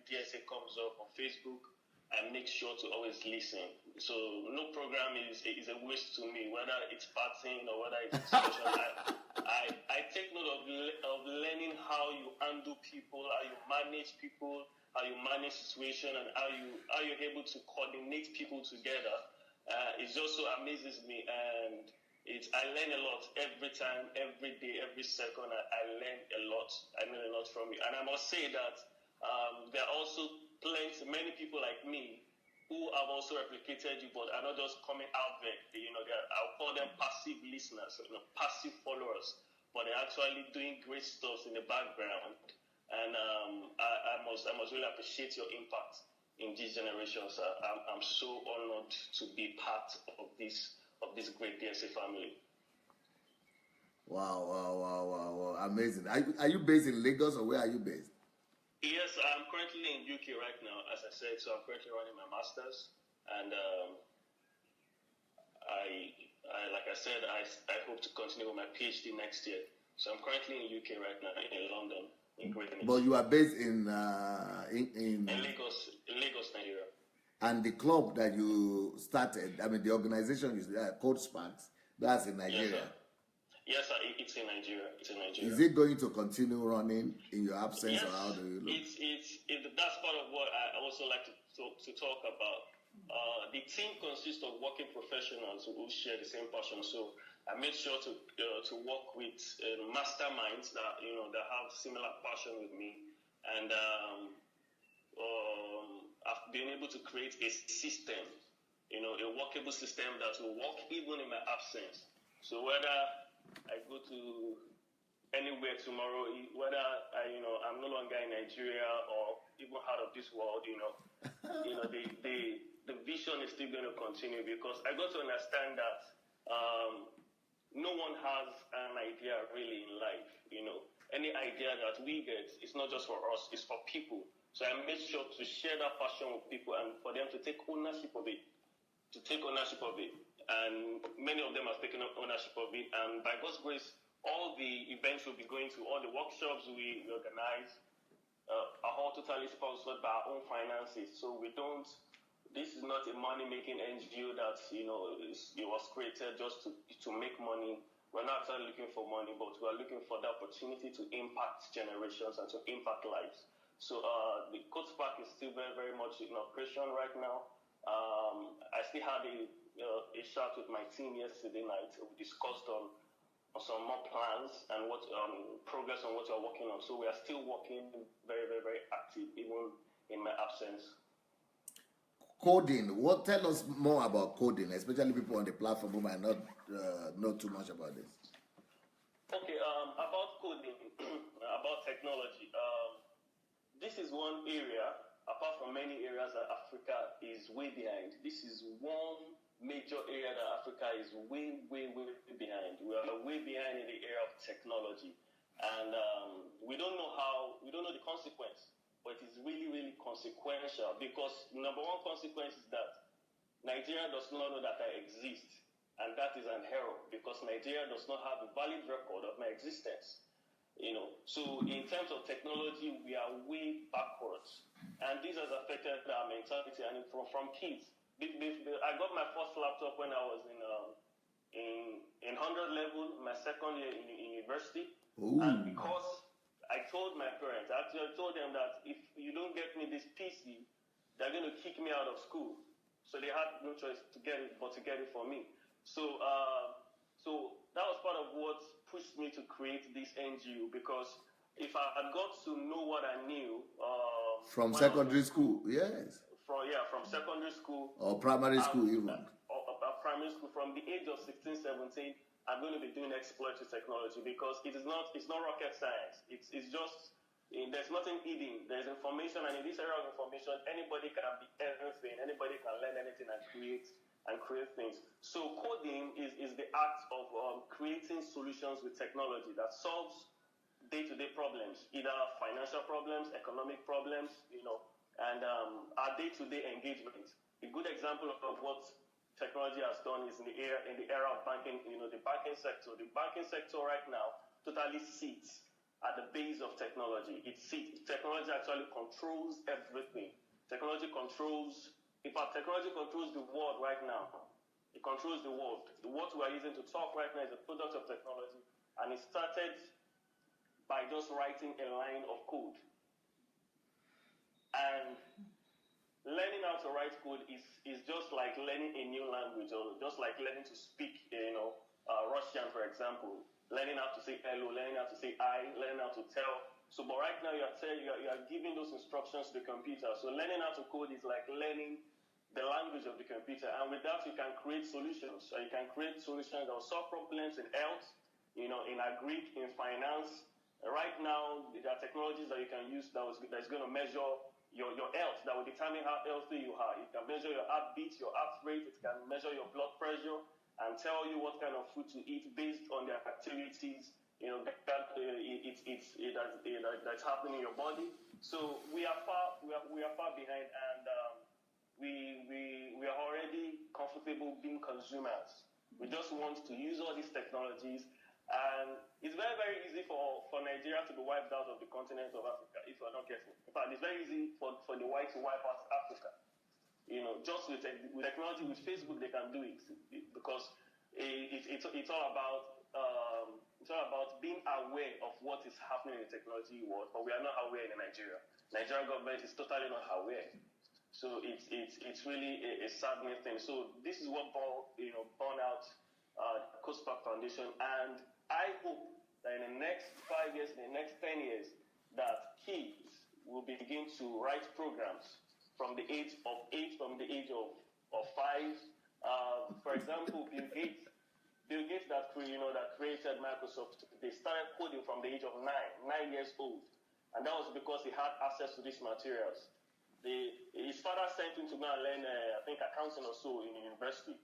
DSA comes up on Facebook, I make sure to always listen. So no program is a waste to me, whether it's partying or whether it's discussion. I take note of learning how you handle people, how you manage people, how you manage situation, and how you're able to coordinate people together. It just so amazes me. And I learn a lot every time, every day, every second. I learn a lot. I learn a lot from you. And I must say that there are also many people like me who have also replicated you, but are not just coming out there. I'll call them passive listeners, passive followers, but they're actually doing great stuff in the background. And I must really appreciate your impact in these generations. I'm so honored to be part of this great DSA family. Wow. Amazing. Are you based in Lagos, or where are you based? Yes, I'm currently in UK right now, as I said. So I'm currently running my master's, and like I said, I hope to continue with my PhD next year. So I'm currently in UK right now, in London, in Great Britain. But you are based in Lagos, Nigeria. And the club that you started, the organization is Code Sparks. That's in Nigeria. Yes, sir. It's in Nigeria. Is it going to continue running in your absence, yes, or how do you look? That's part of what I also like to talk about. The team consists of working professionals who share the same passion. So I made sure to work with masterminds that have similar passion with me, and I've been able to create a system, a workable system that will work even in my absence. So whether I go to anywhere tomorrow, whether I'm no longer in Nigeria or even out of this world, the vision is still going to continue, because I got to understand that no one has an idea really in life. Any idea that we get, it's not just for us, it's for people. So I made sure to share that passion with people and for them to take ownership of it. And many of them have taken up ownership of it. And by God's grace, all the events we'll be going to, all the workshops we organize, are all totally sponsored by our own finances. So this is not a money-making NGO that, it was created just to make money. We're not actually looking for money, but we're looking for the opportunity to impact generations and to impact lives. So the Code Spark is still very, very much in operation right now. I still had a chat with my team yesterday night. We discussed on some more plans and what progress on what we're working on. So we are still working very, very, very active, even in my absence. Coding. Tell us more about coding, especially people on the platform who might not know too much about this. Okay, about coding, about technology. This is one area, apart from many areas that Africa is way behind. This is one major area that Africa is way, way, way behind. We are way behind in the area of technology. And we don't know the consequence, but it is really, really consequential, because number one consequence is that Nigeria does not know that I exist. And that is an error, because Nigeria does not have a valid record of my existence. So in terms of technology, we are way backwards, and this has affected our mentality. And from kids, I got my first laptop when I was in 100 level, my second year in university. Ooh. And because I told my parents, I told them that if you don't get me this PC, they're going to kick me out of school. So they had no choice to get it, but to get it for me. So that was part of what pushed me to create this NGO, because if I had got to know what I knew from secondary school, yes. From secondary school or primary school even. Primary school, from the age of 16, 17, I'm going to be doing exploits with technology, because it's not rocket science. It's just there's nothing hidden. There's information, and in this era of information, anybody can be everything. Anybody can learn anything and create things. So coding is the act of creating solutions with technology that solves day-to-day problems, either financial problems, economic problems, and our day-to-day engagement. A good example of what technology has done is in the era of banking, the banking sector. The banking sector right now totally sits at the base of technology. Technology actually controls everything. Technology controls the world right now. It controls the world. The word we are using to talk right now is a product of technology, and it started by just writing a line of code. And learning how to write code is just like learning a new language, or just like learning to speak, Russian, for example, learning how to say hello, learning how to say I, learning how to tell. So, but right now you are giving those instructions to the computer. So learning how to code is like learning the language of the computer, and with that you can create solutions. So you can create solutions that will solve problems in health, in agri, in finance. Right now, there are technologies that you can use that's going to measure your health, that will determine how healthy you are. It can measure your heartbeat, your heart rate. It can measure your blood pressure and tell you what kind of food to eat based on their activities. That's happening in your body. So we are far behind, and we are already comfortable being consumers. We just want to use all these technologies, and it's very, very easy for Nigeria to be wiped out of the continent of Africa if we're not careful. In fact, it's very easy for the white to wipe out Africa. Just with technology, with Facebook, they can do it because it's all about being aware of what is happening in the technology world, but we are not aware in Nigeria. Nigerian government is totally not aware. So it's really a saddening thing. So this is what born out Coast Park Foundation, and I hope that in the next 5 years, in the next 10 years, that kids will begin to write programs from the age of 8, from the age of 5. For example, Bill Gates that created Microsoft, they started coding from the age of 9 years old, and that was because he had access to these materials. His father sent him to go and learn, I think, accounting or so in university,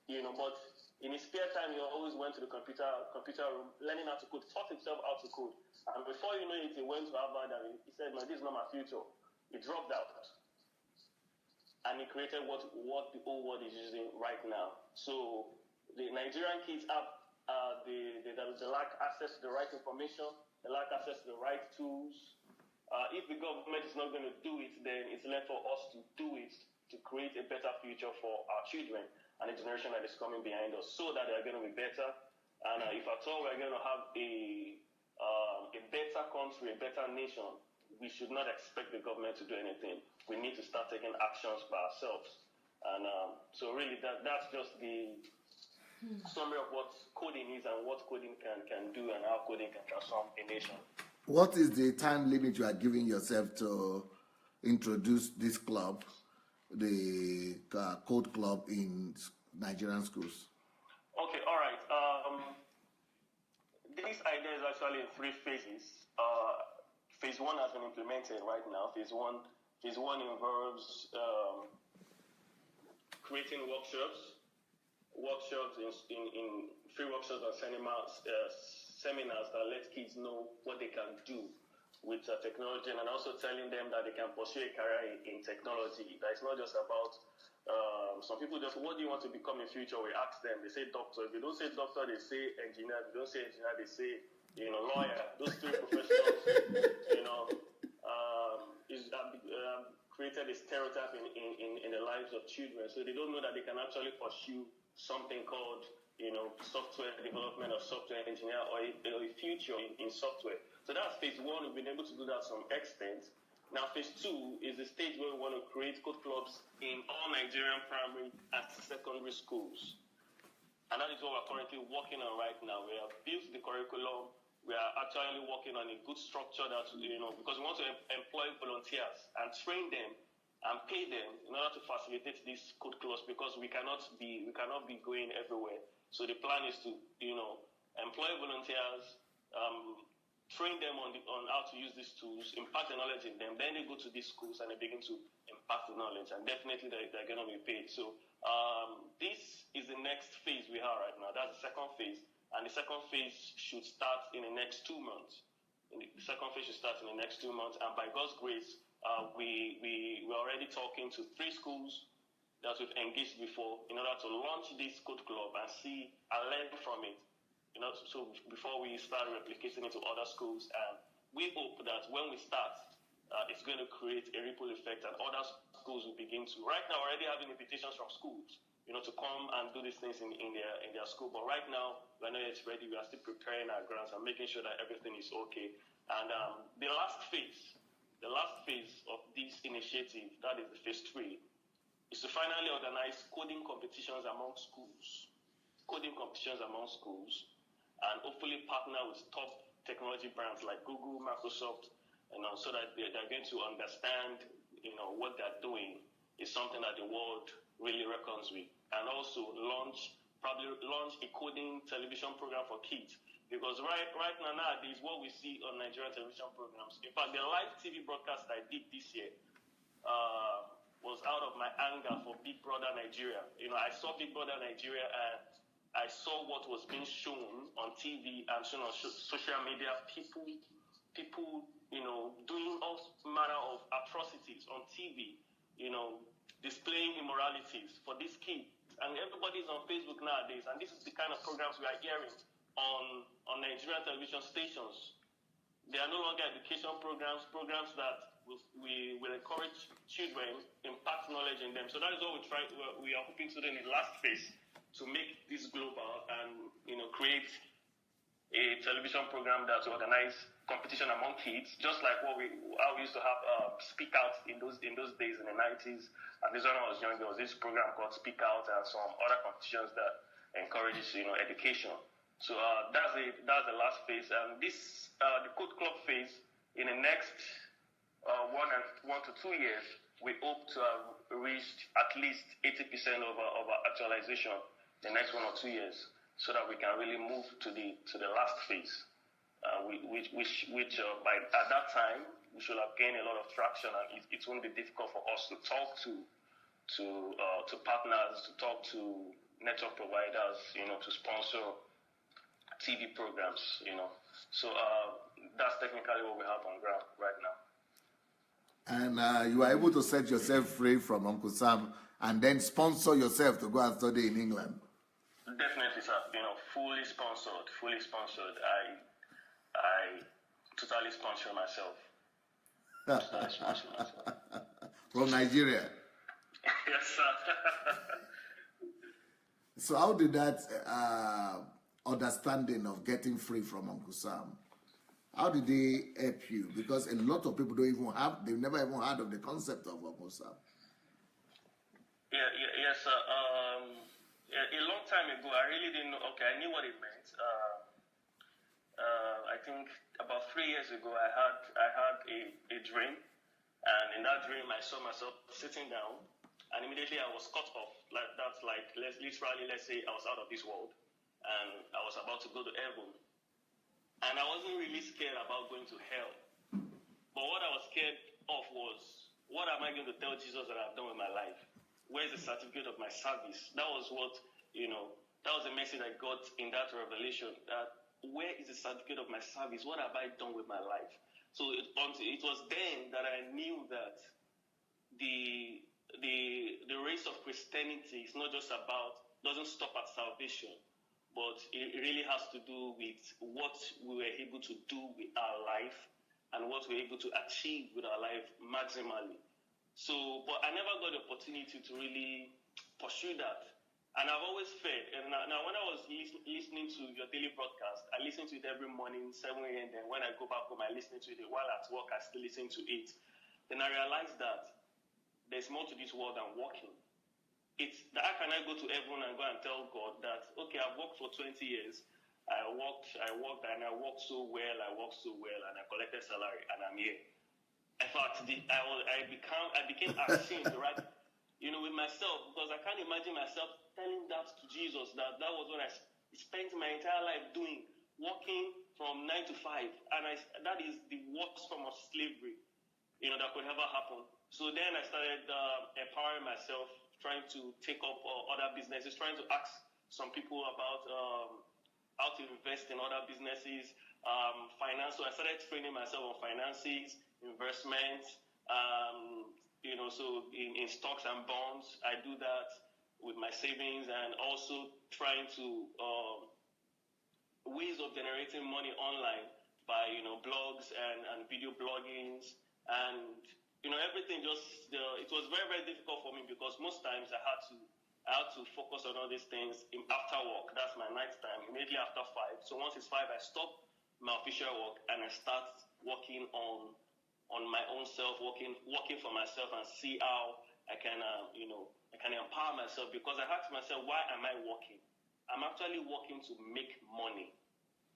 but in his spare time, he always went to the computer room, learning how to code, taught himself how to code, and before you know it, he went to Harvard and he said, "Man, this is not my future." He dropped out, and he created what the whole world is using right now. So the Nigerian kids they lack access to the right information, they lack access to the right tools. If the government is not going to do it, then it's left for us to do it to create a better future for our children and the generation that is coming behind us, so that they're going to be better. And if at all we're going to have a better country, a better nation, we should not expect the government to do anything. We need to start taking actions by ourselves. And so really that's just the summary of what coding is and what coding can do and how coding can transform a nation. What is the time limit you are giving yourself to introduce this club, the Code Club in Nigerian schools? Okay, all right. This idea is actually in 3 phases. Phase 1 has been implemented right now. Phase one involves creating workshops in free workshops and seminars that let kids know what they can do with technology, and also telling them that they can pursue a career in technology. That it's not just about some people just, what do you want to become in future? We ask them, they say doctor. If they don't say doctor, they say engineer. If they don't say engineer, they say lawyer. Those 3 professions, created a stereotype in the lives of children. So they don't know that they can actually pursue something called software development or software engineer, or a future in software. So that's phase 1. We've been able to do that to some extent. Now phase 2 is the stage where we want to create code clubs in all Nigerian primary and secondary schools. And that is what we're currently working on right now. We have built the curriculum. We are actually working on a good structure that, because we want to employ volunteers and train them and pay them in order to facilitate these code clubs, because we cannot be going everywhere. So the plan is to, employ volunteers, train them on how to use these tools, impart the knowledge in them. Then they go to these schools and they begin to impart the knowledge, and definitely they're going to be paid. So this is the next phase we are right now. That's the second phase, and the second phase should start in the next 2 months. And by God's grace, we're already talking to 3 schools that we've engaged before in order to launch this code club and see and learn from it. So before we start replicating it to other schools, and we hope that when we start, it's going to create a ripple effect, and other schools will begin to. Right now, we're already having invitations from schools, to come and do these things in their school. But right now, we're not yet ready. We are still preparing our grants and making sure that everything is okay. And the last phase of this initiative, that is the phase 3, is to finally organize coding competitions among schools. coding competitions among schools, and hopefully partner with top technology brands like Google, Microsoft, so that they're going to understand, what they're doing is something that the world really reckons with. And also probably launch a coding television program for kids. Because right now, nowadays, what we see on Nigerian television programs, in fact, the live TV broadcast I did this year was out of my anger for Big Brother Nigeria. I saw Big Brother Nigeria and I saw what was being shown on TV and shown on social media. People, doing all manner of atrocities on TV, displaying immoralities for these kids. And everybody's on Facebook nowadays, and this is the kind of programs we are hearing on Nigerian television stations. They are no longer education programs that will encourage children, impact knowledge in them. So that is what we are hoping to do in the last phase, to make this global and, create a television program that will organize competition among kids, just like how we used to have Speak Out in those days in the 90s. And this when I was young, there was this program called Speak Out and some other competitions that encourages, education. So that's the last phase. And this the Code Club phase, in the next 1 to 2 years, we hope to have reached at least 80% of our actualization in the next 1 or 2 years, so that we can really move to the last phase, which by at that time we should have gained a lot of traction, and it won't be difficult for us to talk to partners, to talk to network providers, to sponsor TV programs, So that's technically what we have on ground right now. And you are able to set yourself free from Uncle Sam and then sponsor yourself to go and study in England. Definitely, sir. Fully sponsored. I totally sponsor myself. From Nigeria. Yes, sir. So how did that understanding of getting free from Uncle Sam, how did they help you? Because a lot of people they've never even heard of the concept of Uncle Sam. Yes, sir. A long time ago, I really didn't know. Okay, I knew what it meant. I think about 3 years ago, I had a dream, and in that dream, I saw myself sitting down, and immediately I was cut off. Let's say I was out of this world, and I was about to go to heaven, and I wasn't really scared about going to hell. But what I was scared of was, what am I going to tell Jesus that I've done with my life? Where's the certificate of my service? That was what, that was the message I got in that revelation. That where is the certificate of my service? What have I done with my life? So it was then that I knew that the race of Christianity is not just doesn't stop at salvation, but it really has to do with what we were able to do with our life and what we were able to achieve with our life maximally. So, but I never got the opportunity to really pursue that. And I've always felt, and now when I was listening to your daily broadcast, I listen to it every morning, 7 a.m. Then when I go back home, I listen to it. While at work, I still listen to it. Then I realized that there's more to this world than working. How can I go to heaven and go and tell God that, okay, I've worked for 20 years. I worked and I worked so well, and I collected salary, and I'm here. In fact, I became ashamed, right? With myself, because I can't imagine myself telling that to Jesus, that was what I spent my entire life doing, working from 9 to 5, and that is the worst form of slavery, that could ever happen. So then I started empowering myself, trying to take up other businesses, trying to ask some people about how to invest in other businesses, finance. So I started training myself on finances, investments, so in stocks and bonds. I do that with my savings, and also trying to ways of generating money online by blogs and video bloggings, and everything it was very, very difficult for me, because most times I had to focus on all these things after work. That's my night time, immediately after 5. So once it's 5, I stop my official work and I start working on my own self, working for myself, and see how I can empower myself. Because I asked myself, why am I working? I'm actually working to make money.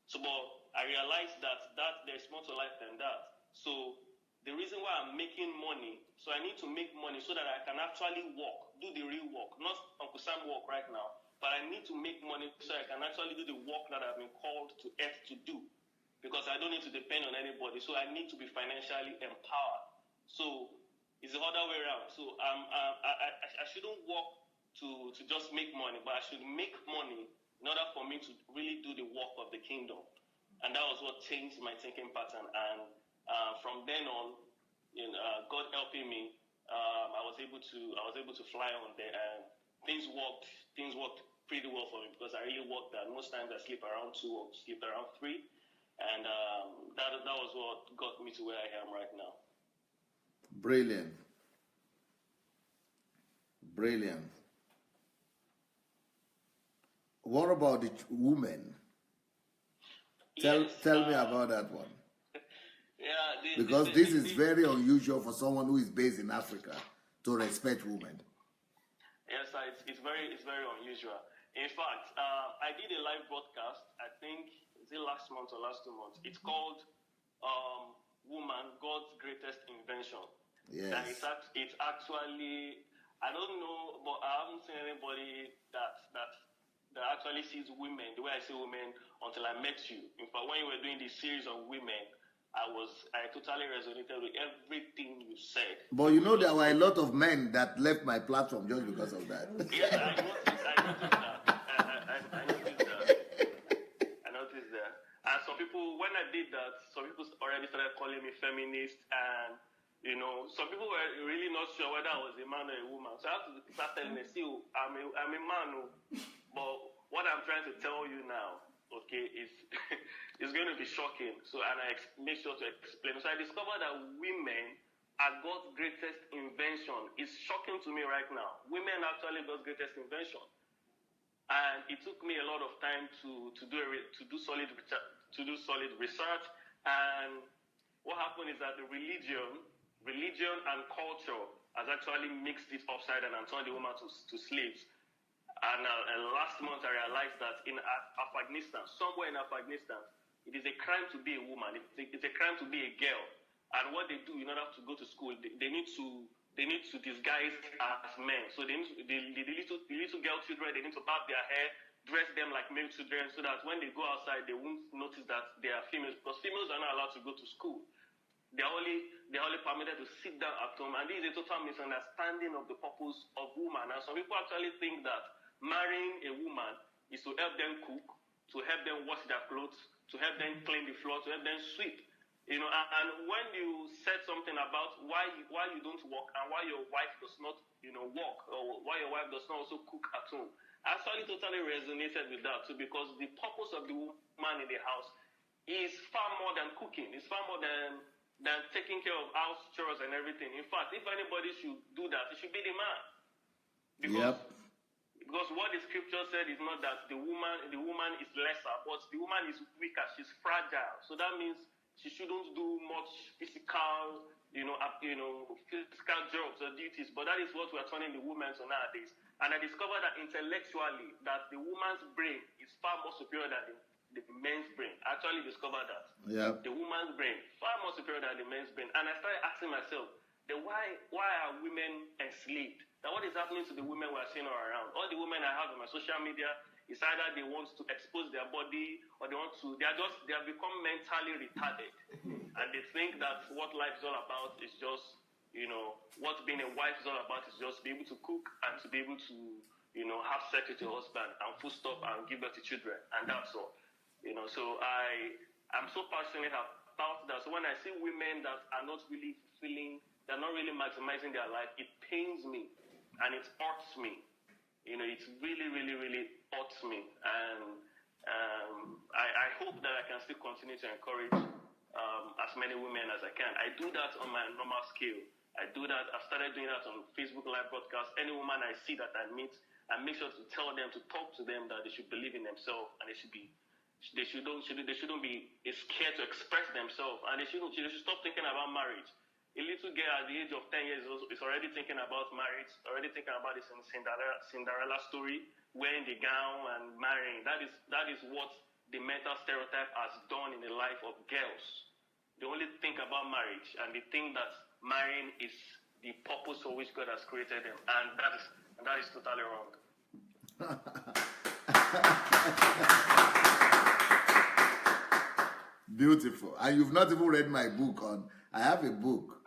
So, but I realized that there's more to life than that. So the reason why I'm making money, so I need to make money so that I can actually work, do the real work, not Uncle Sam work right now, but I need to make money so I can actually do the work that I've been called to earth to do, because I don't need to depend on anybody. So I need to be financially empowered. So it's the other way around. So I shouldn't work to just make money, but I should make money in order for me to really do the work of the kingdom. And that was what changed my thinking pattern. And from then on, God helping me, I was able to fly on there, and things worked pretty well for me, because I really worked that. Most times I sleep around 2 or sleep around 3, and that was what got me to where I am right now. Brilliant. What about the women? Tell me about that one. Yeah, because this is very unusual for someone who is based in Africa to respect women. Yes, it's very unusual. In fact, I did a live broadcast, I think, is it last month or last 2 months? It's called Woman, God's Greatest Invention. Yes. And it's actually, I don't know, but I haven't seen anybody that actually sees women the way I see women until I met you. In fact, when you were doing this series on women, I totally resonated with everything you said. But there were a lot of men that left my platform just because of that. Yes, I noticed that. I noticed that. And some people, when I did that, some people already started calling me feminist, and some people were really not sure whether I was a man or a woman. So I have to start telling them, see, I'm a man, but what I'm trying to tell you now, okay, is it's going to be shocking. So, and I make sure to explain. So I discovered that women are God's greatest invention. It's shocking to me right now. Women are actually God's greatest invention. And it took me a lot of time to do solid research. And what happened is that the religion and culture has actually mixed it upside down and turned the woman to slaves. And last month I realized that in Afghanistan, somewhere in Afghanistan, it is a crime to be a woman. It's a crime to be a girl. And what they do in order to go to school, they need to disguise as men. So the little girl children, they need to barb their hair, dress them like male children, so that when they go outside, they won't notice that they are females, because females are not allowed to go to school. They're only permitted to sit down at home, and this is a total misunderstanding of the purpose of woman. And some people actually think that marrying a woman is to help them cook, to help them wash their clothes, to help them clean the floor, to help them sweep. And when you said something about why you don't work and why your wife does not work, or why your wife does not also cook at home, I actually totally resonated with that too, because the purpose of the woman in the house is far more than cooking. It's far more than taking care of house chores and everything. In fact, if anybody should do that, it should be the man. Because what the scripture said is not that the woman is lesser, but the woman is weaker. She's fragile. So that means she shouldn't do much physical jobs or duties. But that is what we're turning the women to nowadays. And I discovered that intellectually, that the woman's brain is far more superior than the men's brain. I actually discovered that. Yeah. The woman's brain, far more superior than the men's brain. And I started asking myself, then why are women enslaved? Now what is happening to the women we're seeing all around? All the women I have on my social media, it's either they want to expose their body, or they have become mentally retarded. And they think that what life is all about is just, what being a wife is all about is just be able to cook and to be able to, have sex with your husband and food stuff and give birth to children. And that's all. So I'm so passionate about that. So when I see women that are not really fulfilling, they're not really maximizing their life, it pains me and it hurts me. It really, really, really hurts me. And I hope that I can still continue to encourage as many women as I can. I do that on my normal scale. I do that. I've started doing that on Facebook live broadcast. Any woman I see that I meet, I make sure to tell them, to talk to them, that they should believe in themselves, and they shouldn't be scared to express themselves, and they should stop thinking about marriage. A little girl at the age of 10 years is already thinking about marriage, already thinking about this Cinderella story, wearing the gown and marrying. That is what the mental stereotype has done in the life of girls. They only think about marriage, and they think that marrying is the purpose for which God has created them, and that is totally wrong. Beautiful. And you've not even read my book on. I have a book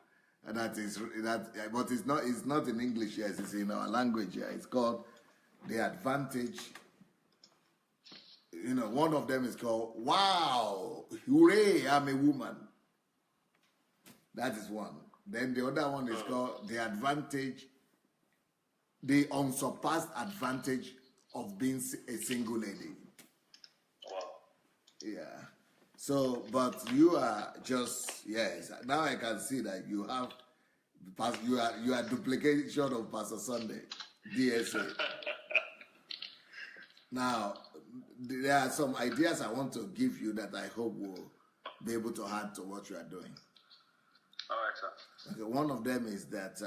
but it's not in English. Yes, it's in our language. Yeah, it's called The Advantage. One of them is called "Wow, Hooray, I'm a Woman." That is one. Then the other one is called The Advantage, the Unsurpassed Advantage of Being a Single Lady. Wow. Yeah. So, but you are just, yes, now I can see that you are duplication of Pastor Sunday, DSA. Now, there are some ideas I want to give you that I hope will be able to add to what you are doing. All right, sir. Okay, one of them is that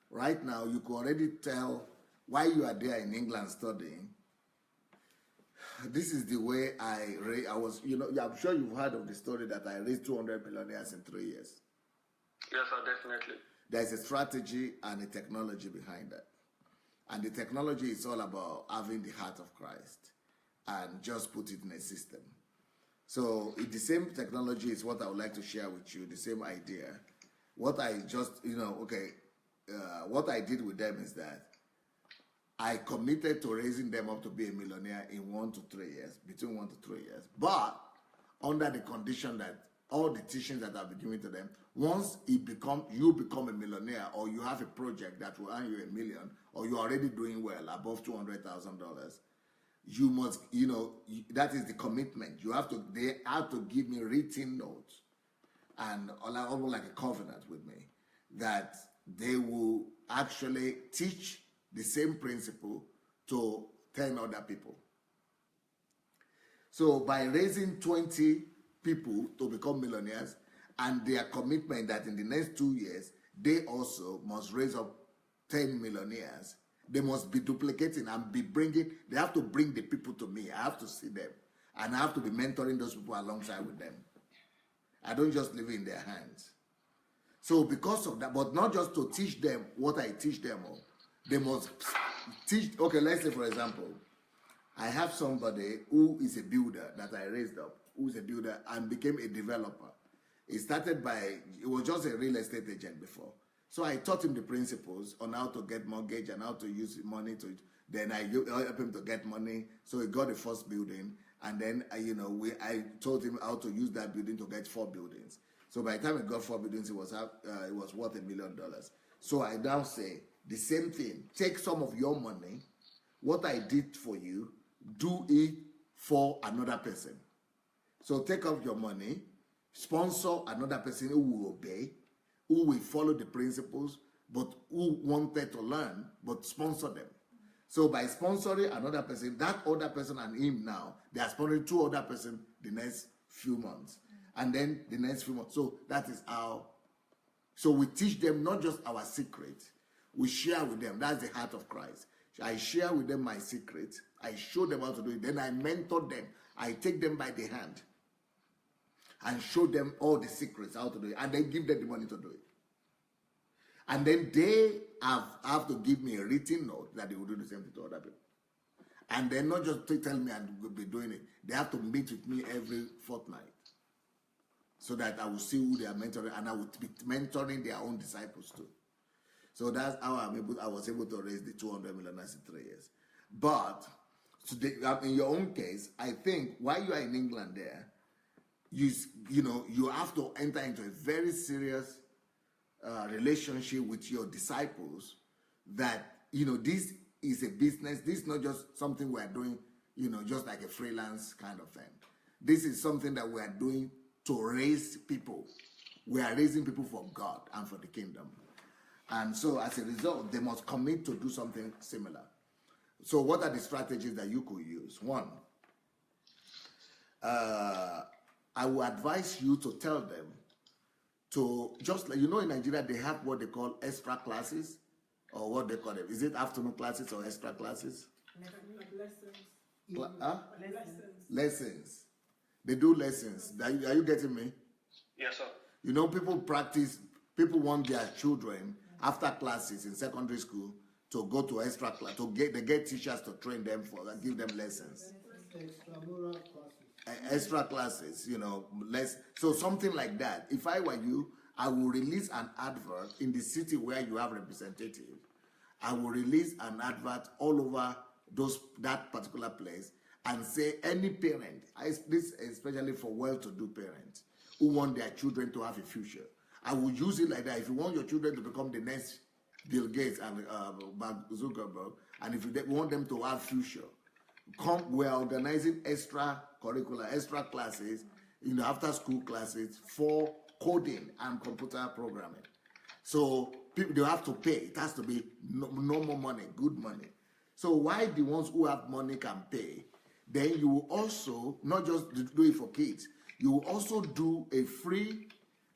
right now you can already tell why you are there in England studying. This is the way I was, I'm sure you've heard of the story that I raised 200 millionaires in 3 years. Yes, sir, definitely. There's a strategy and a technology behind that. And the technology is all about having the heart of Christ and just put it in a system. So the same technology is what I would like to share with you, the same idea. What I just, what I did with them is that I committed to raising them up to be a millionaire in 1 to 3 years, between 1 to 3 years. But under the condition that all the teachings that I've been giving to them, once you become a millionaire, or you have a project that will earn you $1 million, or you're already doing well, above $200,000, you must, that is the commitment. They have to give me written notes and almost like a covenant with me that they will actually teach the same principle to 10 other people. So by raising 20 people to become millionaires, and their commitment that in the next 2 years, they also must raise up 10 millionaires, they must be duplicating and they have to bring the people to me. I have to see them. And I have to be mentoring those people alongside with them. I don't just leave it in their hands. So because of that, but not just to teach them what I teach them all, they must teach. Okay, let's say, for example, I have somebody who is a builder that I raised up, who is a builder and became a developer. He was just a real estate agent before. So I taught him the principles on how to get mortgage and how to use money to. Then I helped him to get money. So he got the first building. And then, I taught him how to use that building to get 4 buildings. So by the time he got 4 buildings, it was worth $1 million. So I now say, the same thing. Take some of your money, what I did for you, do it for another person. So take up your money, sponsor another person who will obey, who will follow the principles, but who wanted to learn, but sponsor them. So by sponsoring another person, that other person and him now, they are sponsoring 2 other persons the next few months. And then the next few months. So that is how. So we teach them not just our secret, we share with them. That's the heart of Christ. I share with them my secret. I show them how to do it. Then I mentor them. I take them by the hand and show them all the secrets, how to do it. And then give them the money to do it. And then they have to give me a written note that they will do the same thing to other people. And then not just to tell me and be doing it. They have to meet with me every fortnight so that I will see who they are mentoring, and I will be mentoring their own disciples too. So that's how I was able to raise the 200 million in 3 years. But today, in your own case, I think while you are in England there, you have to enter into a very serious relationship with your disciples that, this is a business. This is not just something we are doing, just like a freelance kind of thing. This is something that we are doing to raise people. We are raising people for God and for the kingdom. And so as a result, they must commit to do something similar. So what are the strategies that you could use? One, I will advise you to tell them to, just like, in Nigeria, they have what they call extra classes, or what they call it. Is it afternoon classes or extra classes? Lessons. They do lessons. Are you getting me? Yes, sir. People want their children after classes in secondary school to go to extra class, they get teachers to train them give them lessons. Extra classes, so something like that. If I were you, I will release an advert in the city where you have representative. I will release an advert all over that particular place and say any parent, this especially for well-to-do parents who want their children to have a future. I will use it like that. If you want your children to become the next Bill Gates and Mark Zuckerberg, and if you want them to have future, we are organizing extra curricular, extra classes, after-school classes for coding and computer programming. So people, they have to pay. It has to be no more money, good money. So why the ones who have money can pay, then you will also not just do it for kids, you will also do a free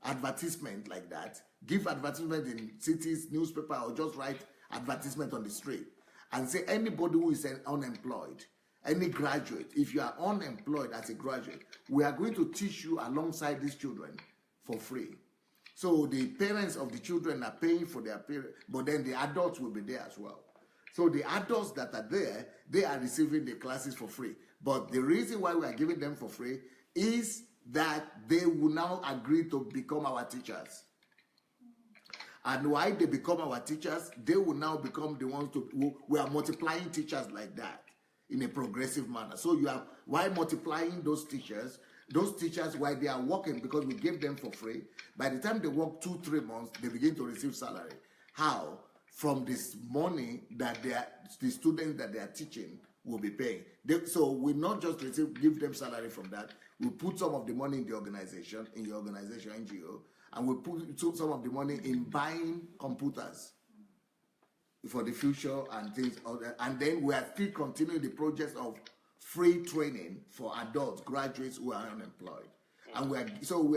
advertisement like that, give advertisement in cities, newspaper, or just write advertisement on the street and say anybody who is unemployed, any graduate, if you are unemployed as a graduate, we are going to teach you alongside these children for free. So the parents of the children are paying for their parents, but then the adults will be there as well. So the adults that are there, they are receiving the classes for free. But the reason why we are giving them for free is that they will now agree to become our teachers. And why they become our teachers, they will now become the ones we are multiplying teachers like that in a progressive manner. So why multiplying those teachers while they are working, because we give them for free, by the time they work 2-3 months, they begin to receive salary. How? From this money that the students that they are teaching will be paying. So we not just give them salary from that. We put some of the money in your organization, NGO, and we put some of the money in buying computers for the future and things. And then we are still continuing the project of free training for adults, graduates who are unemployed. And we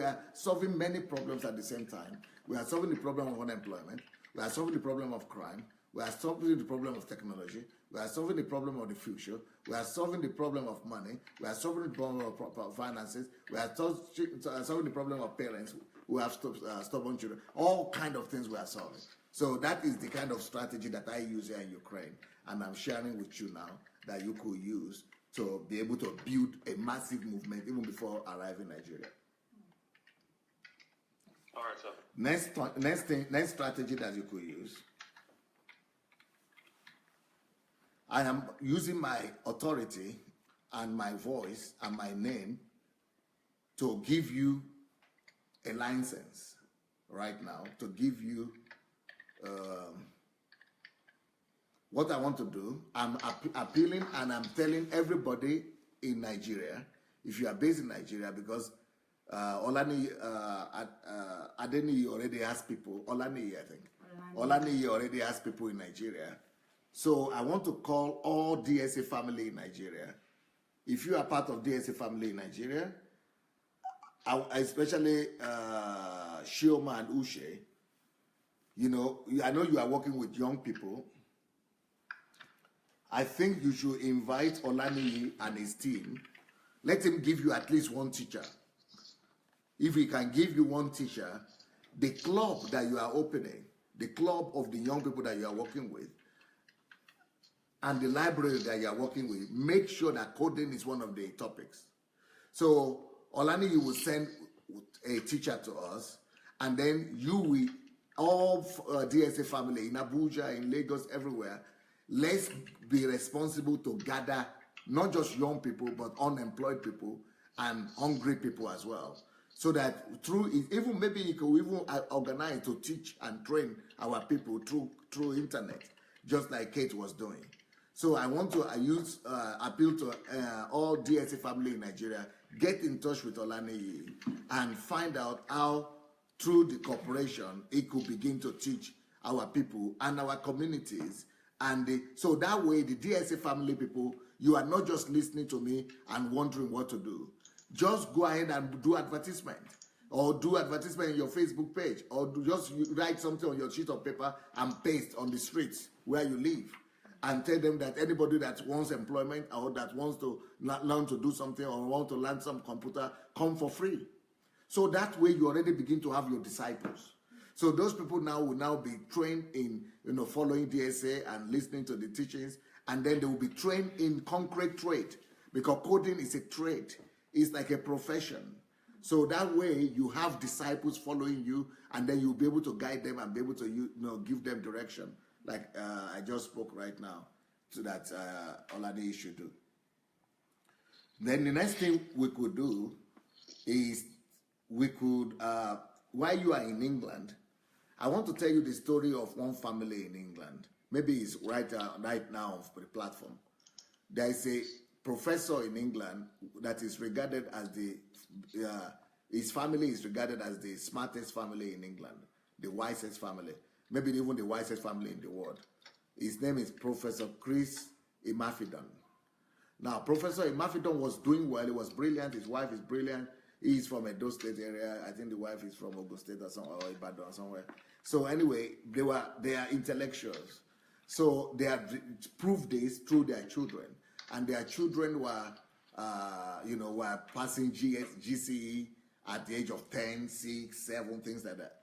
are solving many problems at the same time. We are solving the problem of unemployment. We are solving the problem of crime. We are solving the problem of technology. We are solving the problem of the future. We are solving the problem of money. We are solving the problem of finances. We are solving the problem of parents who have stubborn children. All kind of things we are solving. So that is the kind of strategy that I use here in Ukraine, and I'm sharing with you now that you could use to be able to build a massive movement even before arriving in Nigeria. All right, sir. Next strategy that you could use. I am using my authority and my voice and my name to give you a license right now, to give you what I want to do. I'm appealing and I'm telling everybody in Nigeria, if you are based in Nigeria, because Adeniyi already has people, Olaniyi, I think. Olaniyi already has people in Nigeria. So I want to call all DSA family in Nigeria. If you are part of DSA family in Nigeria, especially Shioma and Ushe, I know you are working with young people. I think you should invite Olaniyi and his team. Let him give you at least one teacher. If he can give you one teacher, the club that you are opening, the club of the young people that you are working with, and the library that you are working with, make sure that coding is one of the topics. So Olaniyi will send a teacher to us, and then you will, all DSA family in Abuja, in Lagos, everywhere, let's be responsible to gather not just young people, but unemployed people and hungry people as well. So that through it, even maybe you could even organize to teach and train our people through internet, just like Kate was doing. So I want to appeal to all DSA family in Nigeria, get in touch with Olaniyi and find out how, through the corporation, it could begin to teach our people and our communities. And so that way, the DSA family people, you are not just listening to me and wondering what to do. Just go ahead and do advertisement. or do advertisement in your Facebook page, or just write something on your sheet of paper and paste on the streets where you live, and tell them that anybody that wants employment or that wants to learn to do something or want to learn some computer, come for free. So that way you already begin to have your disciples. So those people now will now be trained in following DSA and listening to the teachings, and then they will be trained in concrete trade, because coding is a trade. It's like a profession. So that way you have disciples following you, and then you'll be able to guide them and be able to give them direction, like I just spoke right now, so that Olaniyi should do. Then the next thing we could do is we could, while you are in England, I want to tell you the story of one family in England. Maybe it's right now on the platform. There is a professor in England that is regarded as his family is regarded as the smartest family in England, the wisest family, maybe even the wisest family in the world. His name is Professor Chris Imafidon. Now, Professor Imafidon was doing well. He was brilliant. His wife is brilliant. He's from Edo State area. I think the wife is from Ogun State or somewhere, or Ibadan or somewhere. So anyway, they are intellectuals. So they have proved this through their children, and their children were passing GCE at the age of 10, 6, 7, things like that.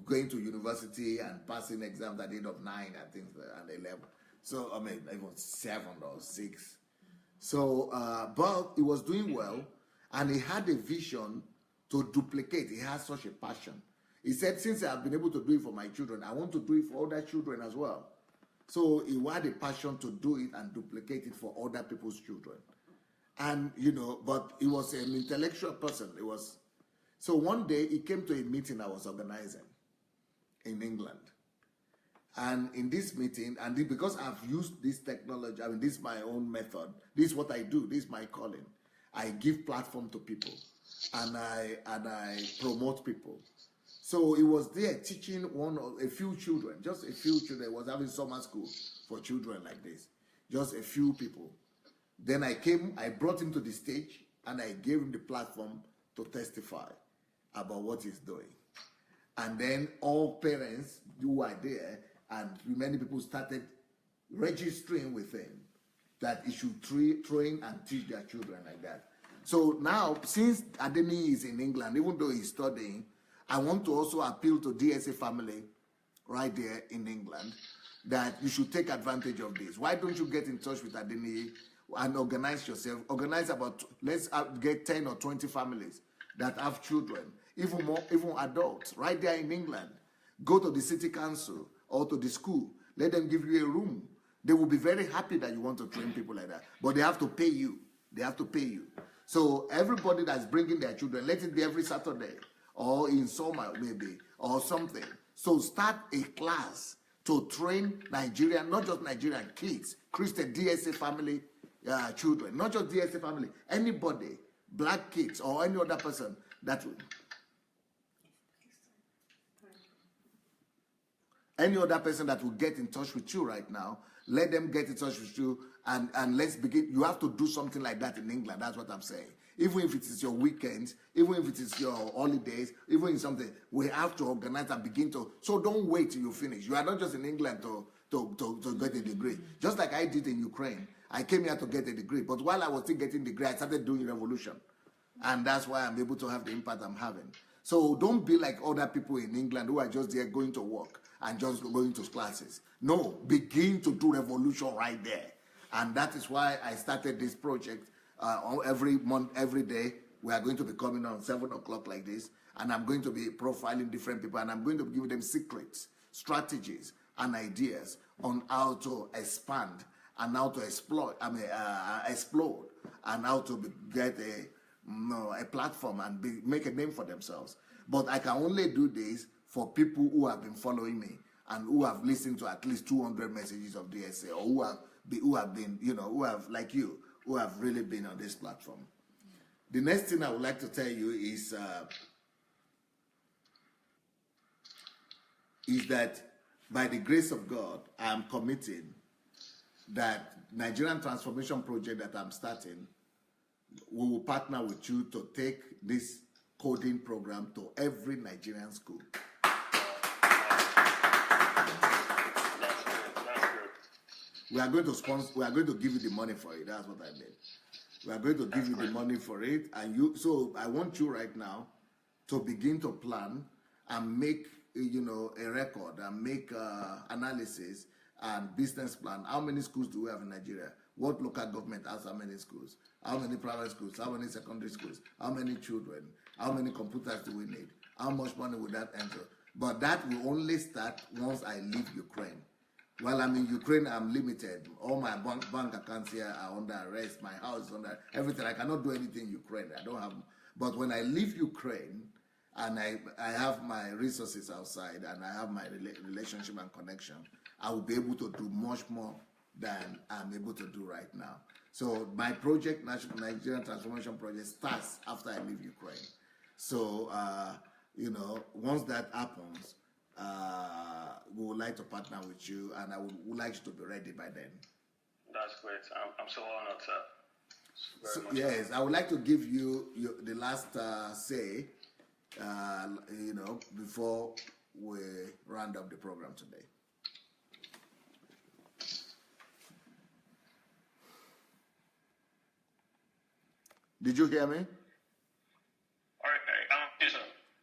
Going to university and passing exams at the age of 9 and things like that, and 11. So I mean, even 7 or 6. So, but he was doing well. And he had a vision to duplicate. He had such a passion. He said, since I have been able to do it for my children, I want to do it for other children as well. So he had a passion to do it and duplicate it for other people's children. And, but he was an intellectual person. So one day he came to a meeting I was organizing in England. And in this meeting, and because I've used this technology, this is my own method, this is what I do, this is my calling. I give platform to people, and I promote people. So he was there teaching a few children, just a few children. He was having summer school for children like this, just a few people. Then I brought him to the stage, and I gave him the platform to testify about what he's doing. And then all parents who were there, and many people started registering with him that he should train and teach their children like that. So now, since Adeniyi is in England, even though he's studying, I want to also appeal to DSA family right there in England that you should take advantage of this. Why don't you get in touch with Adeniyi and organize yourself? Organize let's get 10 or 20 families that have children, even more, even adults, right there in England. Go to the city council or to the school. Let them give you a room. They will be very happy that you want to train people like that. But they have to pay you. They have to pay you. So everybody that's bringing their children, let it be every Saturday or in summer maybe or something. So start a class to train Nigerian, not just Nigerian kids, Christian DSA family children, not just DSA family, anybody, black kids or any other person that will. Any other person that will get in touch with you right now, let them get in touch with you, and let's begin. You have to do something like that in England. That's what I'm saying. Even if it is your weekends, even if it is your holidays, even in something, we have to organize and begin to. So don't wait till you finish. You are not just in England to get a degree. Just like I did in Ukraine. I came here to get a degree. But while I was still getting the degree, I started doing revolution. And that's why I'm able to have the impact I'm having. So don't be like other people in England who are just there going to work and just going to classes. No, begin to do revolution right there. And that is why I started this project. Every month, every day, we are going to be coming on 7 o'clock like this. And I'm going to be profiling different people. And I'm going to give them secrets, strategies, and ideas on how to expand and how to explode, and how to get a platform and make a name for themselves. But I can only do this for people who have been following me and who have listened to at least 200 messages of DSA, or who have been, who have, like you, who have really been on this platform. The next thing I would like to tell you is that by the grace of God, I am committed that Nigerian Transformation Project that I'm starting, we will partner with you to take this coding program to every Nigerian school. We are going to sponsor. We are going to give you the money for it. That's what I mean. We are going to give you the money for it, and you. So I want you right now to begin to plan and make a record and make analysis and business plan. How many schools do we have in Nigeria? What local government has how many schools? How many private schools? How many secondary schools? How many children? How many computers do we need? How much money would that enter? But that will only start once I leave Ukraine. While I'm in Ukraine, I'm limited. All my bank accounts here are under arrest. My house is under everything. I cannot do anything in Ukraine. I don't have. But when I leave Ukraine, and I have my resources outside, and I have my relationship and connection, I will be able to do much more than I'm able to do right now. So my project, Nigerian Transformation Project, starts after I leave Ukraine. So, once that happens, we would like to partner with you, and I would like you to be ready by then. That's great. I'm so honored, sir. Yes, I would like to give you the last say, before we round up the program today. Did you hear me? All right, yes, sir.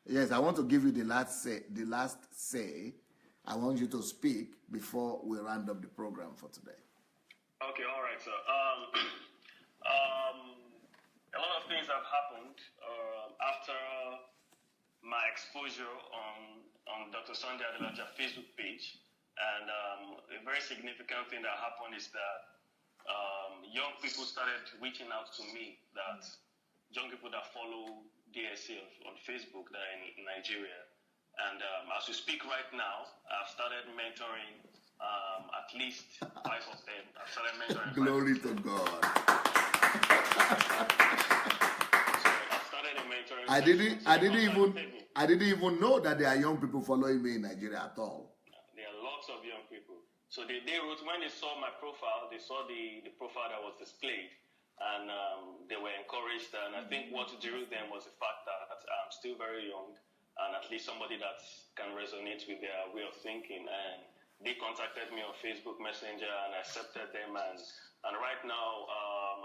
Yes, I want to give you the last say. I want you to speak before we round up the program for today. Okay, all right, sir. A lot of things have happened after my exposure on Dr. Sunday Adelaja Facebook page, and a very significant thing that happened is that young people started reaching out to me, that young people that follow DSA on Facebook that are in Nigeria. And as we speak right now, I've started mentoring at least 5 of them. I've started mentoring. Glory to God. So I've started mentoring. I didn't even know that there are young people following me in Nigeria at all. There are lots of young people. So they wrote, when they saw my profile, they saw the profile that was displayed, and they were encouraged. And I think what drew them was the fact that I'm still very young, and at least somebody that can resonate with their way of thinking. And they contacted me on Facebook Messenger, and I accepted them. And right now,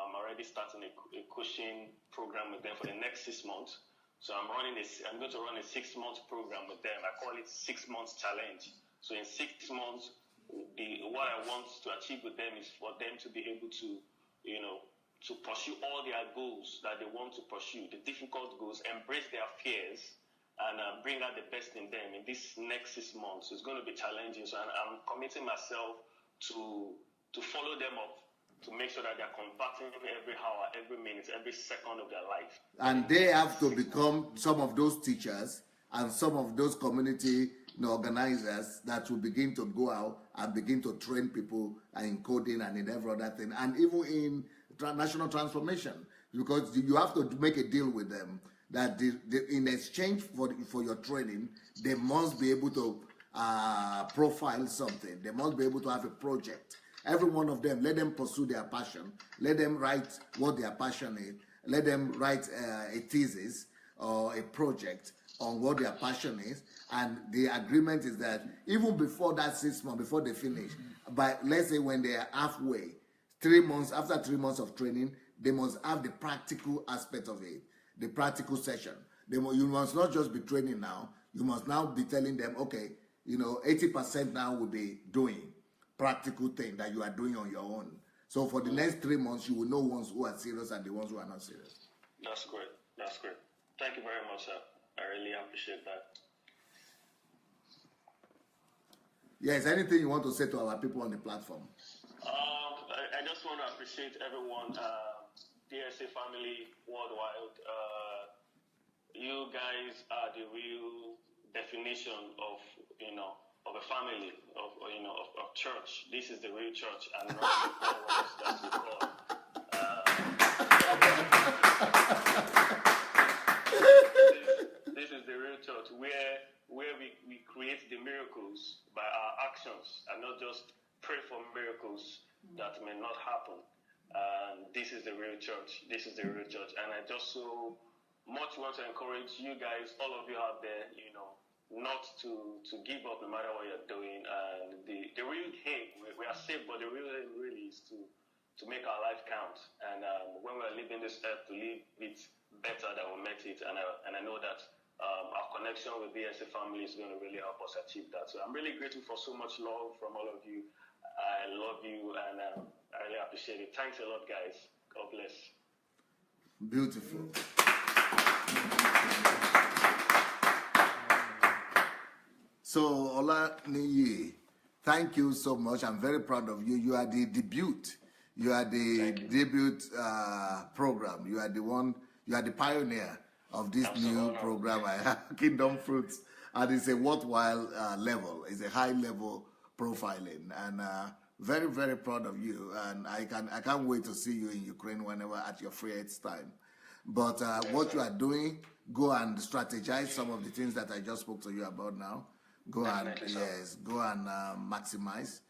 I'm already starting a coaching program with them for the next 6 months. So I'm going to run a 6-month program with them. I call it 6 months challenge. So in 6 months, what I want to achieve with them is for them to be able to, to pursue all their goals that they want to pursue, the difficult goals, embrace their fears, and bring out the best in them in this next 6 months. It's going to be challenging. So I'm committing myself to follow them up, to make sure that they're converting every hour, every minute, every second of their life. And they have to become some of those teachers and some of those community organizers that will begin to go out and begin to train people in coding and in every other thing, and even in national transformation, because you have to make a deal with them that in exchange for your training, they must be able to profile something. They must be able to have a project. Every one of them, let them pursue their passion. Let them write what their passion is. Let them write a thesis or a project on what their passion is. And the agreement is that even before that 6 months, before they finish, but let's say when they are halfway, 3 months, after 3 months of training, they must have the practical aspect of it, the practical session. You must not just be training now. You must now be telling them, okay, 80% now will be doing practical thing that you are doing on your own. So for the next 3 months, you will know ones who are serious and the ones who are not serious. That's great. That's great. Thank you very much, sir. I really appreciate that. Yes, anything you want to say to our people on the platform? I just want to appreciate everyone, DSA family worldwide. You guys are the real definition of a family, of church. This is the real church, and not the followers that we call. This is the real church where we create the miracles by our actions, and not just pray for miracles that may not happen. And this is the real church. This is the real church, and I just so much want to encourage you guys, all of you out there, not to give up no matter what you're doing. And the real aim, we are saved, but the real aim really is to make our life count. And when we're leaving this earth, to live it better than we met it. And I know that our connection with the DSA family is going to really help us achieve that. So I'm really grateful for so much love from all of you. I love you, and I really appreciate it. Thanks a lot, guys. God bless. Beautiful. So, OLANIYI, thank you so much. I'm very proud of you. You are the debut. You are the debut program. You are the one. You are the pioneer of this new program I have, Kingdom Fruits, and it's a worthwhile level. It's a high level profiling, and very, very proud of you. And I can't wait to see you in Ukraine whenever at your freest time. But what you are doing, go and strategize some of the things that I just spoke to you about now. Go Definitely, go and maximize.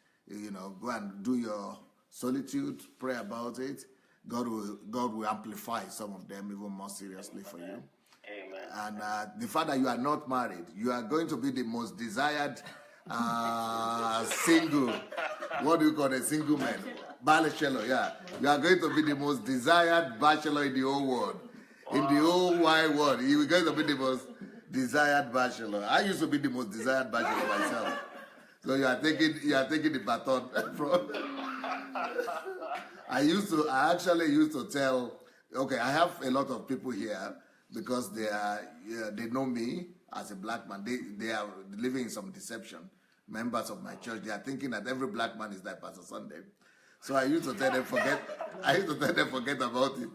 Go and do your solitude, pray about it. God will amplify some of them even more seriously for you. Amen. And the fact that you are not married, you are going to be the most desired single. What do you call a single man? Bachelor, yeah. You are going to be the most desired bachelor in the whole world. Wow. In the whole wide world. You are going to be the most desired bachelor. I used to be the most desired bachelor myself. So you are taking the baton from. I actually used to tell, okay, I have a lot of people here because they know me as a black man. They are living in some deception. Members of my church, they are thinking that every black man is like Pastor Sunday. So I used to tell them forget about it.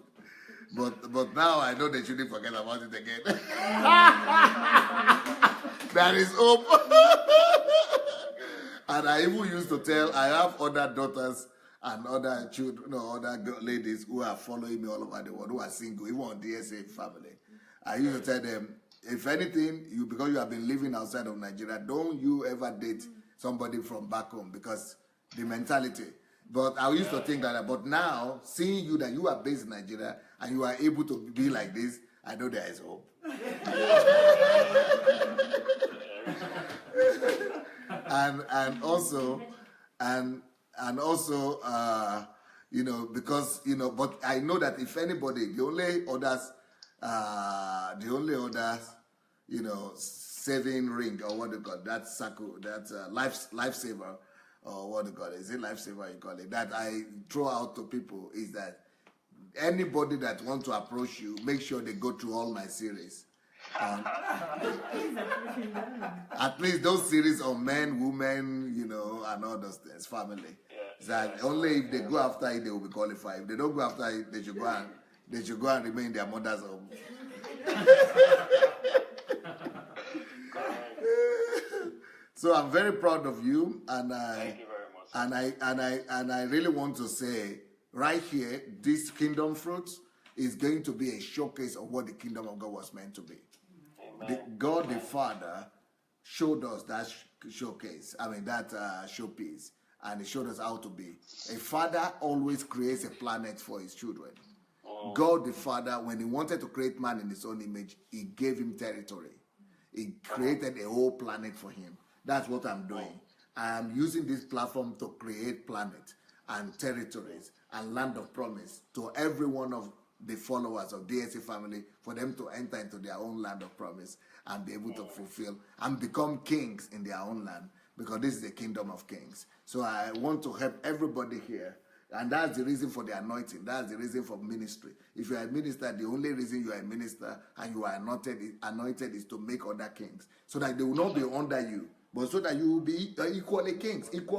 But now I know they shouldn't forget about it again. There is hope. And I even used to tell, I have other daughters and other children, other ladies who are following me all over the world, who are single, even on DSA family. I used to tell them, if anything, because you have been living outside of Nigeria, don't you ever date somebody from back home, because the mentality. But I used to think that, but now, seeing you that you are based in Nigeria and you are able to be like this, I know there is hope. and also, because but I know that if anybody, the only other saving ring, or what they call that circle, that lifesaver, or what they call it, is it lifesaver you call it, that I throw out to people is that anybody that wants to approach you, make sure they go through all my series. At least those series on men, women, and all those things, family. That only if they go after it, they will be qualified. If they don't go after it, they should go and remain in their mother's home. So I'm very proud of you, and thank you very much. And I really want to say right here, this Kingdom Fruits is going to be a showcase of what the Kingdom of God was meant to be. God the Father showed us that showcase. That showpiece, and He showed us how to be. A father always creates a planet for his children. God the Father, when He wanted to create man in His own image, He gave him territory. He created a whole planet for him. That's what I'm doing. I'm using this platform to create planet and territories and land of promise to every one of the followers of DSA family, for them to enter into their own land of promise and be able to fulfill and become kings in their own land, because this is the kingdom of kings. So I want to help everybody here. And that's the reason for the anointing. That's the reason for ministry. If you are a minister, the only reason you are a minister and you are anointed is to make other kings, so that they will not be under you, but so that you will be equal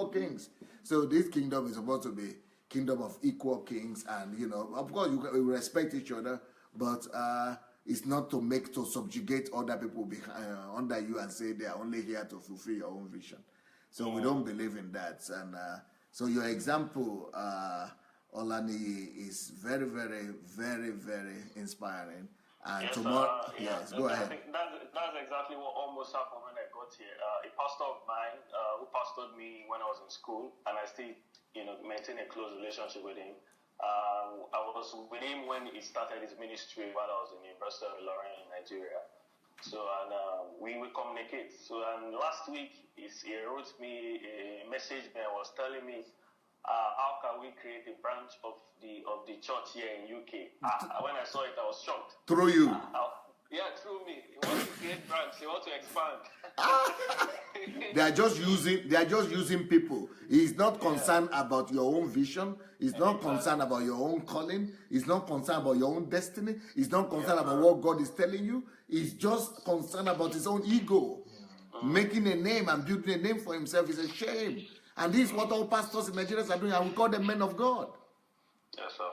kings. So this kingdom is supposed to be kingdom of equal kings, and of course we respect each other, but it's not to subjugate other people under you and say they are only here to fulfill your own vision. So we don't believe in that. And so your example, OLANIYI, is very, very, very, very inspiring. And yes, tomorrow, go ahead. I think that's exactly what almost happened when I got here. A pastor of mine who pastored me when I was in school, and I still, maintain a close relationship with him. I was with him when he started his ministry while I was in the University of Ilorin in Nigeria. So, and we will communicate. So, and last week, he wrote me a message and was telling me, how can we create a branch of the church here in UK? When I saw it, I was shocked. Through you? Yeah, through me. He wants to create branch. He wants to expand. They are just using people. He's not concerned about your own vision. He's not concerned about your own calling. He's not concerned about your own destiny. He's not concerned about what God is telling you. He's just concerned about his own ego. Making a name and building a name for himself is a shame. And this is what all pastors in Nigeria are doing, and we call them men of God. Yes, sir.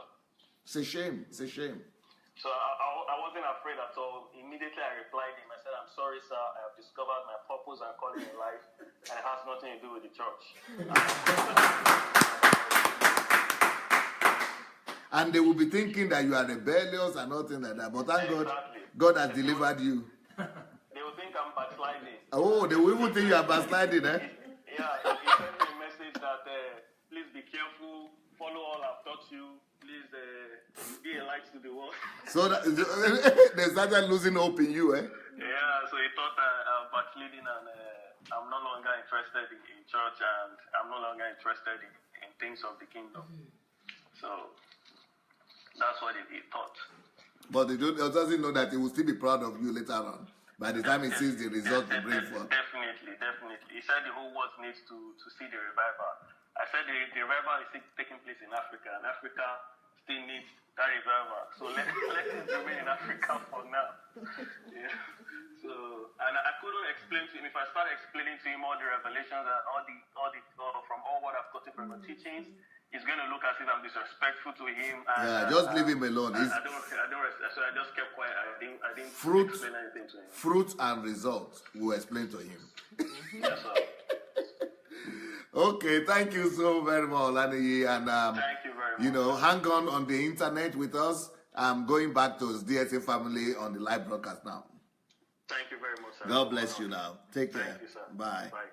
It's a shame. It's a shame. So I wasn't afraid at all. Immediately I replied him. I said, I'm sorry, sir. I have discovered my purpose and calling in life, and it has nothing to do with the church. And they will be thinking that you are rebellious and nothing like that. But thank God, God has delivered you. They will think I'm backsliding. Oh, they will even think you are backsliding, eh? Yeah, he sent me a message that please be careful, follow all I've taught you, please be a light to the world. So that, they started losing hope in you, eh? Yeah, so he thought I'm backsliding and I'm no longer interested in church and I'm no longer interested in things of the kingdom. So that's what he thought. But he doesn't know that he will still be proud of you later on. By the time he sees the result you bring forth. Definitely. He said the whole world needs to see the revival. I said the revival is taking place in Africa, and Africa still needs that revival. So let it remain in Africa for now. Yeah. So, and I couldn't explain to him. If I start explaining to him all the revelations and from all what I've gotten from the teachings, he's going to look as if I'm disrespectful to him. And, just leave him alone. I don't. So I just kept quiet. I didn't explain anything to him. Fruits and results will explain to him. Yes, sir. Okay, thank you so very much, OLANIYI. And thank you very much. hang on the internet with us. I'm going back to his DSA family on the live broadcast now. Thank you very much, sir. God bless you now. Take care. Thank you, sir. Bye. Bye.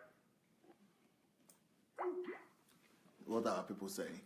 What are people saying?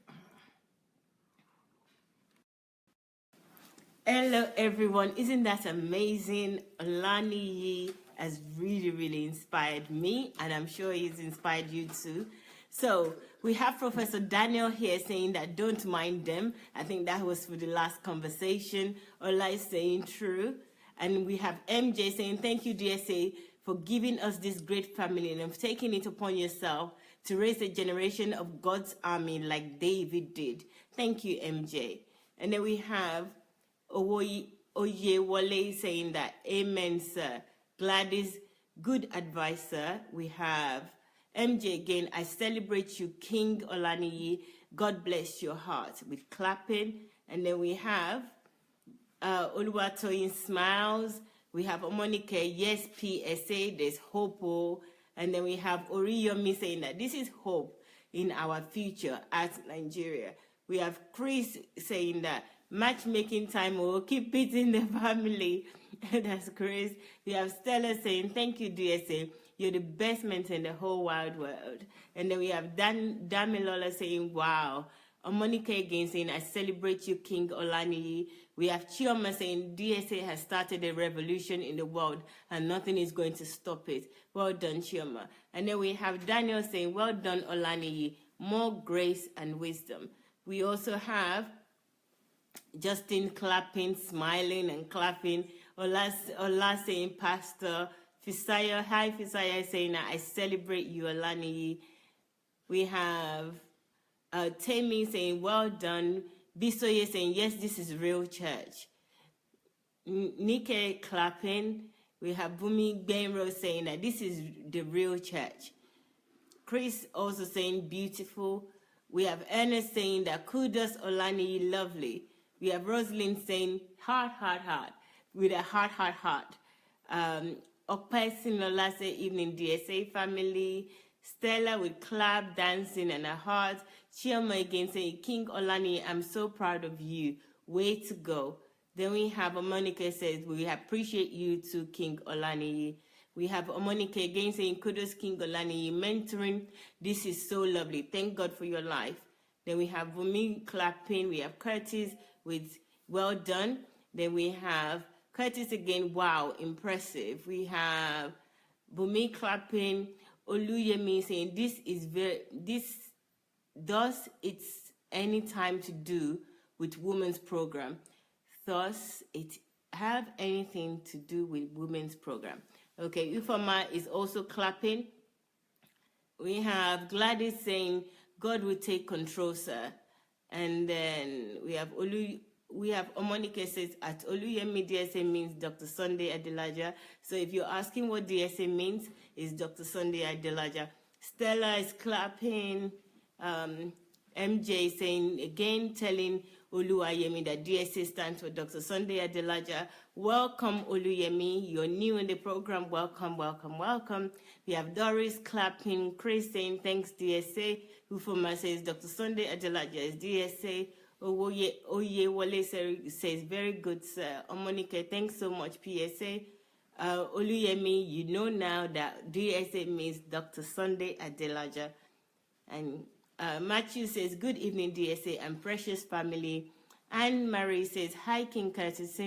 Hello, everyone. Isn't that amazing? OLANIYI has really, really inspired me, and I'm sure he's inspired you too. So we have Professor Daniel here saying that don't mind them. I think that was for the last conversation. Ola is saying true. And we have MJ saying, thank you, DSA, for giving us this great family and of taking it upon yourself to raise a generation of God's army like David did. Thank you, MJ. And then we have Oyewole saying that, amen, sir. Gladys, good advice, sir. We have MJ again, I celebrate you, King OLANIYI. God bless your heart, with clapping. And then we have Oluwatoyin smiles. We have Omonike, yes, PSA, there's hope. Oh. And then we have Oriyomi saying that this is hope in our future as Nigeria. We have Chris saying that matchmaking time will keep it in the family. That's Chris. We have Stella saying, thank you, DSA. You're the best mentor in the whole wide world. And then we have Damilola saying, wow. Monica again saying, I celebrate you, King OLANIYI. We have Chioma saying, DSA has started a revolution in the world and nothing is going to stop it. Well done, Chioma. And then we have Daniel saying, well done, OLANIYI. More grace and wisdom. We also have Justin clapping, smiling and clapping. Ola saying, Pastor Fisaya, hi Fisaya saying, I celebrate you, OLANIYI. We have Temi saying, well done. Bisoye saying, yes, this is real church. Nike clapping. We have Bumi Benro saying that this is the real church. Chris also saying, beautiful. We have Ernest saying that kudos, OLANIYI, lovely. We have Rosalind saying, heart, heart, heart, with a heart, heart, heart. Okpesinola say, evening, DSA family. Stella with clap, dancing, and a heart. Chioma again saying, King OLANIYI, I'm so proud of you. Way to go. Then we have Monica says, we appreciate you too, King OLANIYI. We have Monica again saying, kudos, King OLANIYI, mentoring. This is so lovely. Thank God for your life. Then we have Bumi clapping. We have Curtis with well done. Then we have Curtis again, wow, impressive. We have Bumi clapping. Oluyemi saying thus it's any time to do with women's program. Thus it have anything to do with women's program. Okay, Ufama is also clapping. We have Gladys saying, God will take control, sir. And then we have Omonike says, at Oluyemi DSA means Dr. Sunday Adelaja. So if you're asking what DSA means, it's Dr. Sunday Adelaja. Stella is clapping. MJ saying, again, telling Oluwayemi that DSA stands for Dr. Sunday Adelaja. Welcome, Oluyemi. You're new in the program. Welcome, welcome, welcome. We have Doris clapping. Chris saying, thanks, DSA. Ufoma says, Dr. Sunday Adelaja is DSA. Oye Wale says, very good, sir. Omonike, thanks so much, PSA. Oluyemi, you know now that DSA means Dr. Sunday Adelaja. And Matthew says, good evening, DSA and precious family. Anne Marie says, hi, King Curtis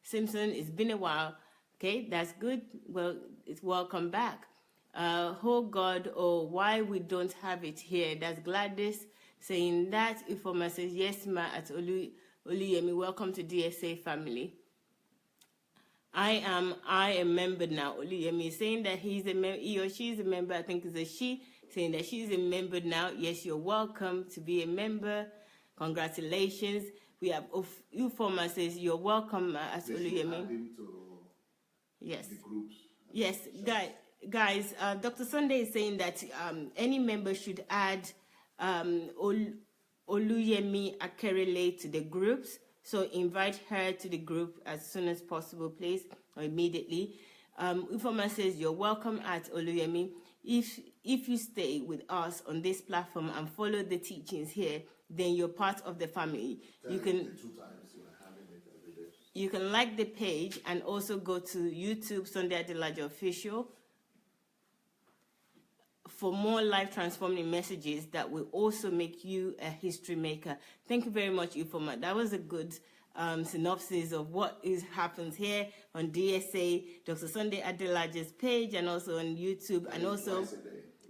Simpson. It's been a while. Okay, that's good. Well, it's welcome back. Oh, God, oh, why we don't have it here. That's Gladys saying that. Ifoma says, yes, ma, at Oluyemi. Welcome to DSA family. I am a member now. Oluyemi is saying that he or she is a member. I think it's a she. Saying that she's a member now. Yes, you're welcome to be a member. Congratulations. We have Ufoma says you're welcome as Oluyemi. Yes. The groups. Yes, guys. Dr. Sunday is saying that any member should add Oluyemi Akerele to the groups. So invite her to the group as soon as possible, please, or immediately. Ufoma says you're welcome at Oluyemi. If you stay with us on this platform and follow the teachings here, then you're part of the family. You can like the page and also go to YouTube Sunday Adelaja Official for more life transforming messages that will also make you a history maker. Thank you very much, Ufoma. That was a good synopsis of what happens here on DSA, Dr. Sunday Adelaja's page, and also on YouTube, and also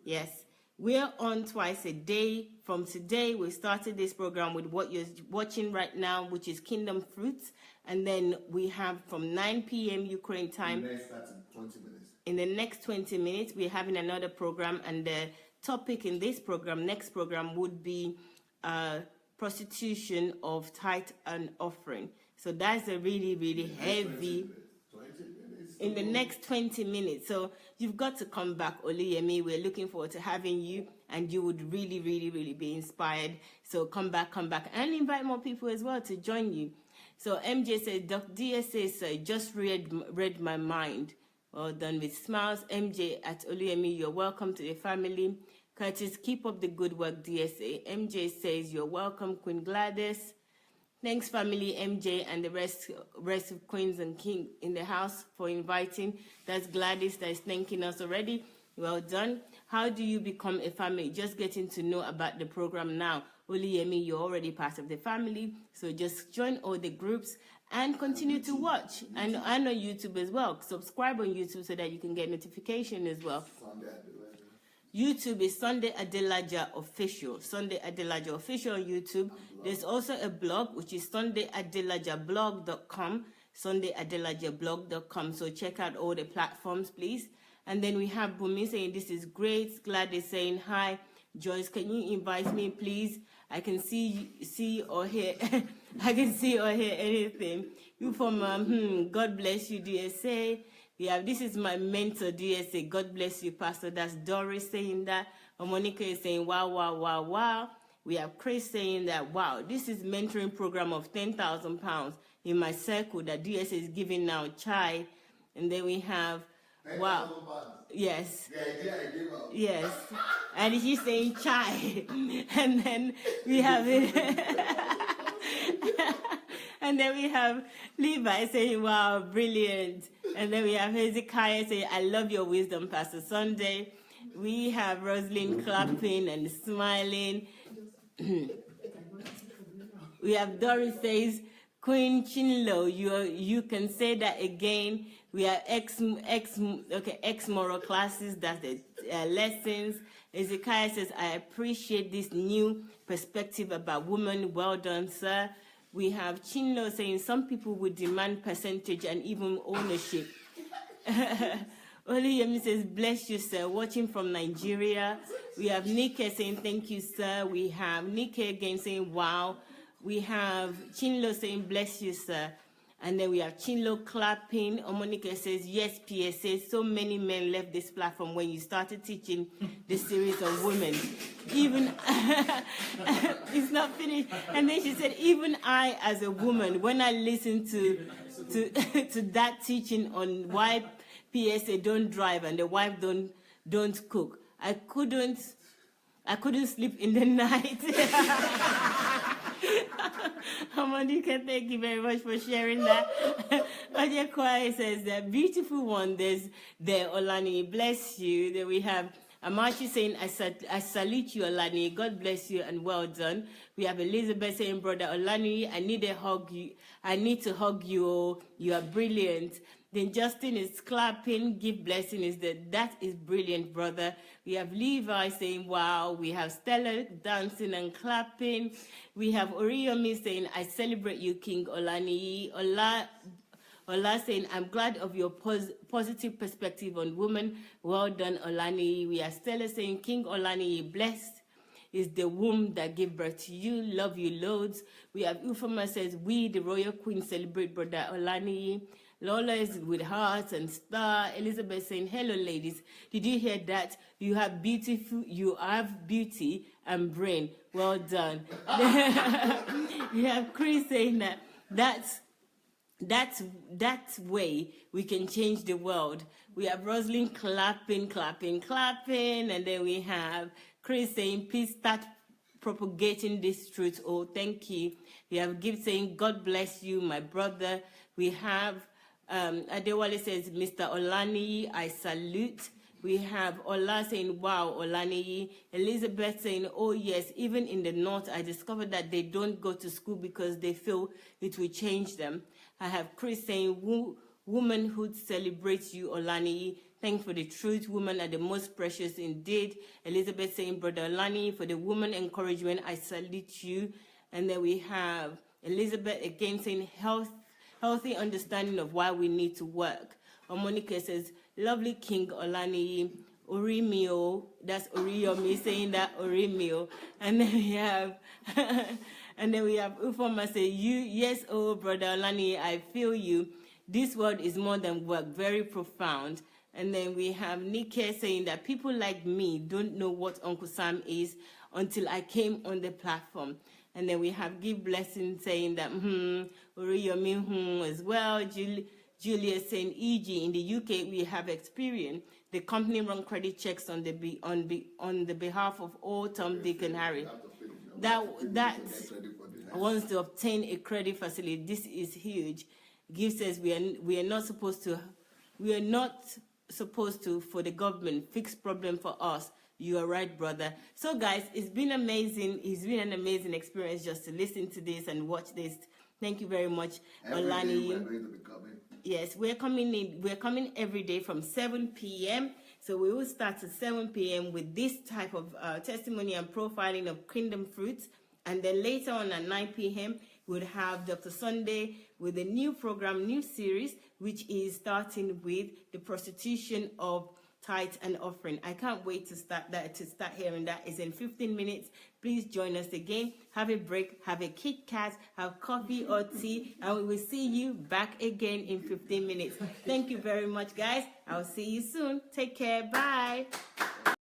yes, we're on twice a day. From today, we started this program with what you're watching right now, which is Kingdom Fruits, and then we have from 9 p.m. Ukraine time. In the next 20 minutes, we're having another program, and the topic in this program, next program, would be prostitution of tithe and offering. So that's a really, really heavy. In the next 20 minutes. So you've got to come back, Oluyemi. We're looking forward to having you, and you would really, really, really be inspired. So come back, and invite more people as well to join you. So MJ says, Dr. DSA just read my mind. Well done with smiles. MJ at Oluyemi, you're welcome to the family. Curtis, keep up the good work, DSA. MJ says, you're welcome, Queen Gladys. Thanks, family, MJ, and the rest of Queens and King in the house for inviting. That's Gladys that is thanking us already. Well done. How do you become a family? Just getting to know about the program now. Oluyemi, you're already part of the family. So just join all the groups and continue to watch. And on YouTube as well. Subscribe on YouTube so that you can get notification as well. YouTube is Sunday Adelaja Official. Sunday Adelaja Official on YouTube. There's also a blog, which is sundayadelajablog.com. Sundayadelajablog.com. So check out all the platforms, please. And then we have Bumi saying, this is great. Gladys saying, hi. Joyce, can you invite me, please? I can see or hear. I can see or hear anything. You from, God bless you, DSA. Yeah, this is my mentor, DSA. God bless you, Pastor. That's Doris saying that. Monica is saying, wow, wow, wow, wow. We have Chris saying that, wow, this is mentoring program of £10,000 in my circle that DSA is giving now, Chai. And then we have, wow. Yes. Yes. And he's saying Chai. And then we have it. And then we have Levi saying, wow, brilliant. And then we have Hezekiah saying, I love your wisdom, Pastor Sunday. We have Rosalind clapping and smiling. We have Doris says, Queen Chinlo, you can say that again. We have ex moral classes, that's the lessons. Ezekiel says, I appreciate this new perspective about women. Well done, sir. We have Chinlo saying some people would demand percentage and even ownership. Oluyemi says, bless you, sir. Watching from Nigeria. We have Nike saying, thank you, sir. We have Nike again saying, wow. We have Chinlo saying, bless you, sir. And then we have Chinlo clapping. Omonike says, yes, PSA. So many men left this platform when you started teaching the series of women. Even, it's not finished. And then she said, even I, as a woman, when I listen to that teaching on why PSA don't drive and the wife don't cook, I couldn't sleep in the night. Monica, thank you very much for sharing that. Oje Kwai says, the beautiful one, there's Olani, bless you. Then we have Amachi saying, I salute you, Olani, God bless you and well done. We have Elizabeth saying, brother Olani, I need to hug you, you are brilliant. Then Justin is clapping, give blessing that is brilliant, brother. We have Levi saying, wow. We have Stella dancing and clapping. We have Oriyomi saying, I celebrate you, King Olaniyi. Ola saying, I'm glad of your positive perspective on women. Well done, Olaniyi. We have Stella saying, King Olaniyi, blessed is the womb that gave birth to you. Love you loads. We have Ufama says, we, the royal queen, celebrate brother Olaniyi. Lola is with hearts and star. Elizabeth saying, hello, ladies. Did you hear that? You have beauty and brain. Well done. We have Chris saying that's way we can change the world. We have Rosalind clapping. And then we have Chris saying, please start propagating this truth. Oh, thank you. We have Gift saying, God bless you, my brother. We have Adewale says, Mr. Olaniyi, I salute. We have Ola saying, wow, Olaniyi. Elizabeth saying, oh yes, even in the north, I discovered that they don't go to school because they feel it will change them. I have Chris saying, womanhood celebrates you, Olaniyi. Thanks for the truth. Women are the most precious indeed. Elizabeth saying, brother Olaniyi, for the woman encouragement, I salute you. And then we have Elizabeth again saying, healthy understanding of why we need to work. Monica says, lovely King Olaniyi, Orimio, that's Oriyomi saying that, Orimio. And then we have Ufoma say, yes, oh brother Olaniyi, I feel you. This word is more than work, very profound. And then we have Nike saying that people like me don't know what Uncle Sam is until I came on the platform. And then we have Give Blessing saying that, Oriyomi, as well. Julia saying, e.g., in the UK, we have experienced the company run credit checks on the behalf of all Tom, Dick, and Harry. That wants to obtain a credit facility. This is huge. Give says we are not supposed to for the government fix problem for us. You are right, brother. So guys, it's been amazing. It's been an amazing experience just to listen to this and watch this. Thank you very much, Olaniyi. We're going to be coming. Yes, we're coming every day from 7 p.m. So we will start at 7 p.m. with this type of testimony and profiling of kingdom fruits. And then later on at 9 p.m., we'll have Dr. Sunday with a new program, new series, which is starting with the prostitution of tithe and offering. I can't wait to start hearing that. It's in 15 minutes. Please join us again. Have a break, have a Kit Kat, have coffee or tea, and we will see you back again in 15 minutes. Thank you very much, guys. I'll see you soon. Take care. Bye.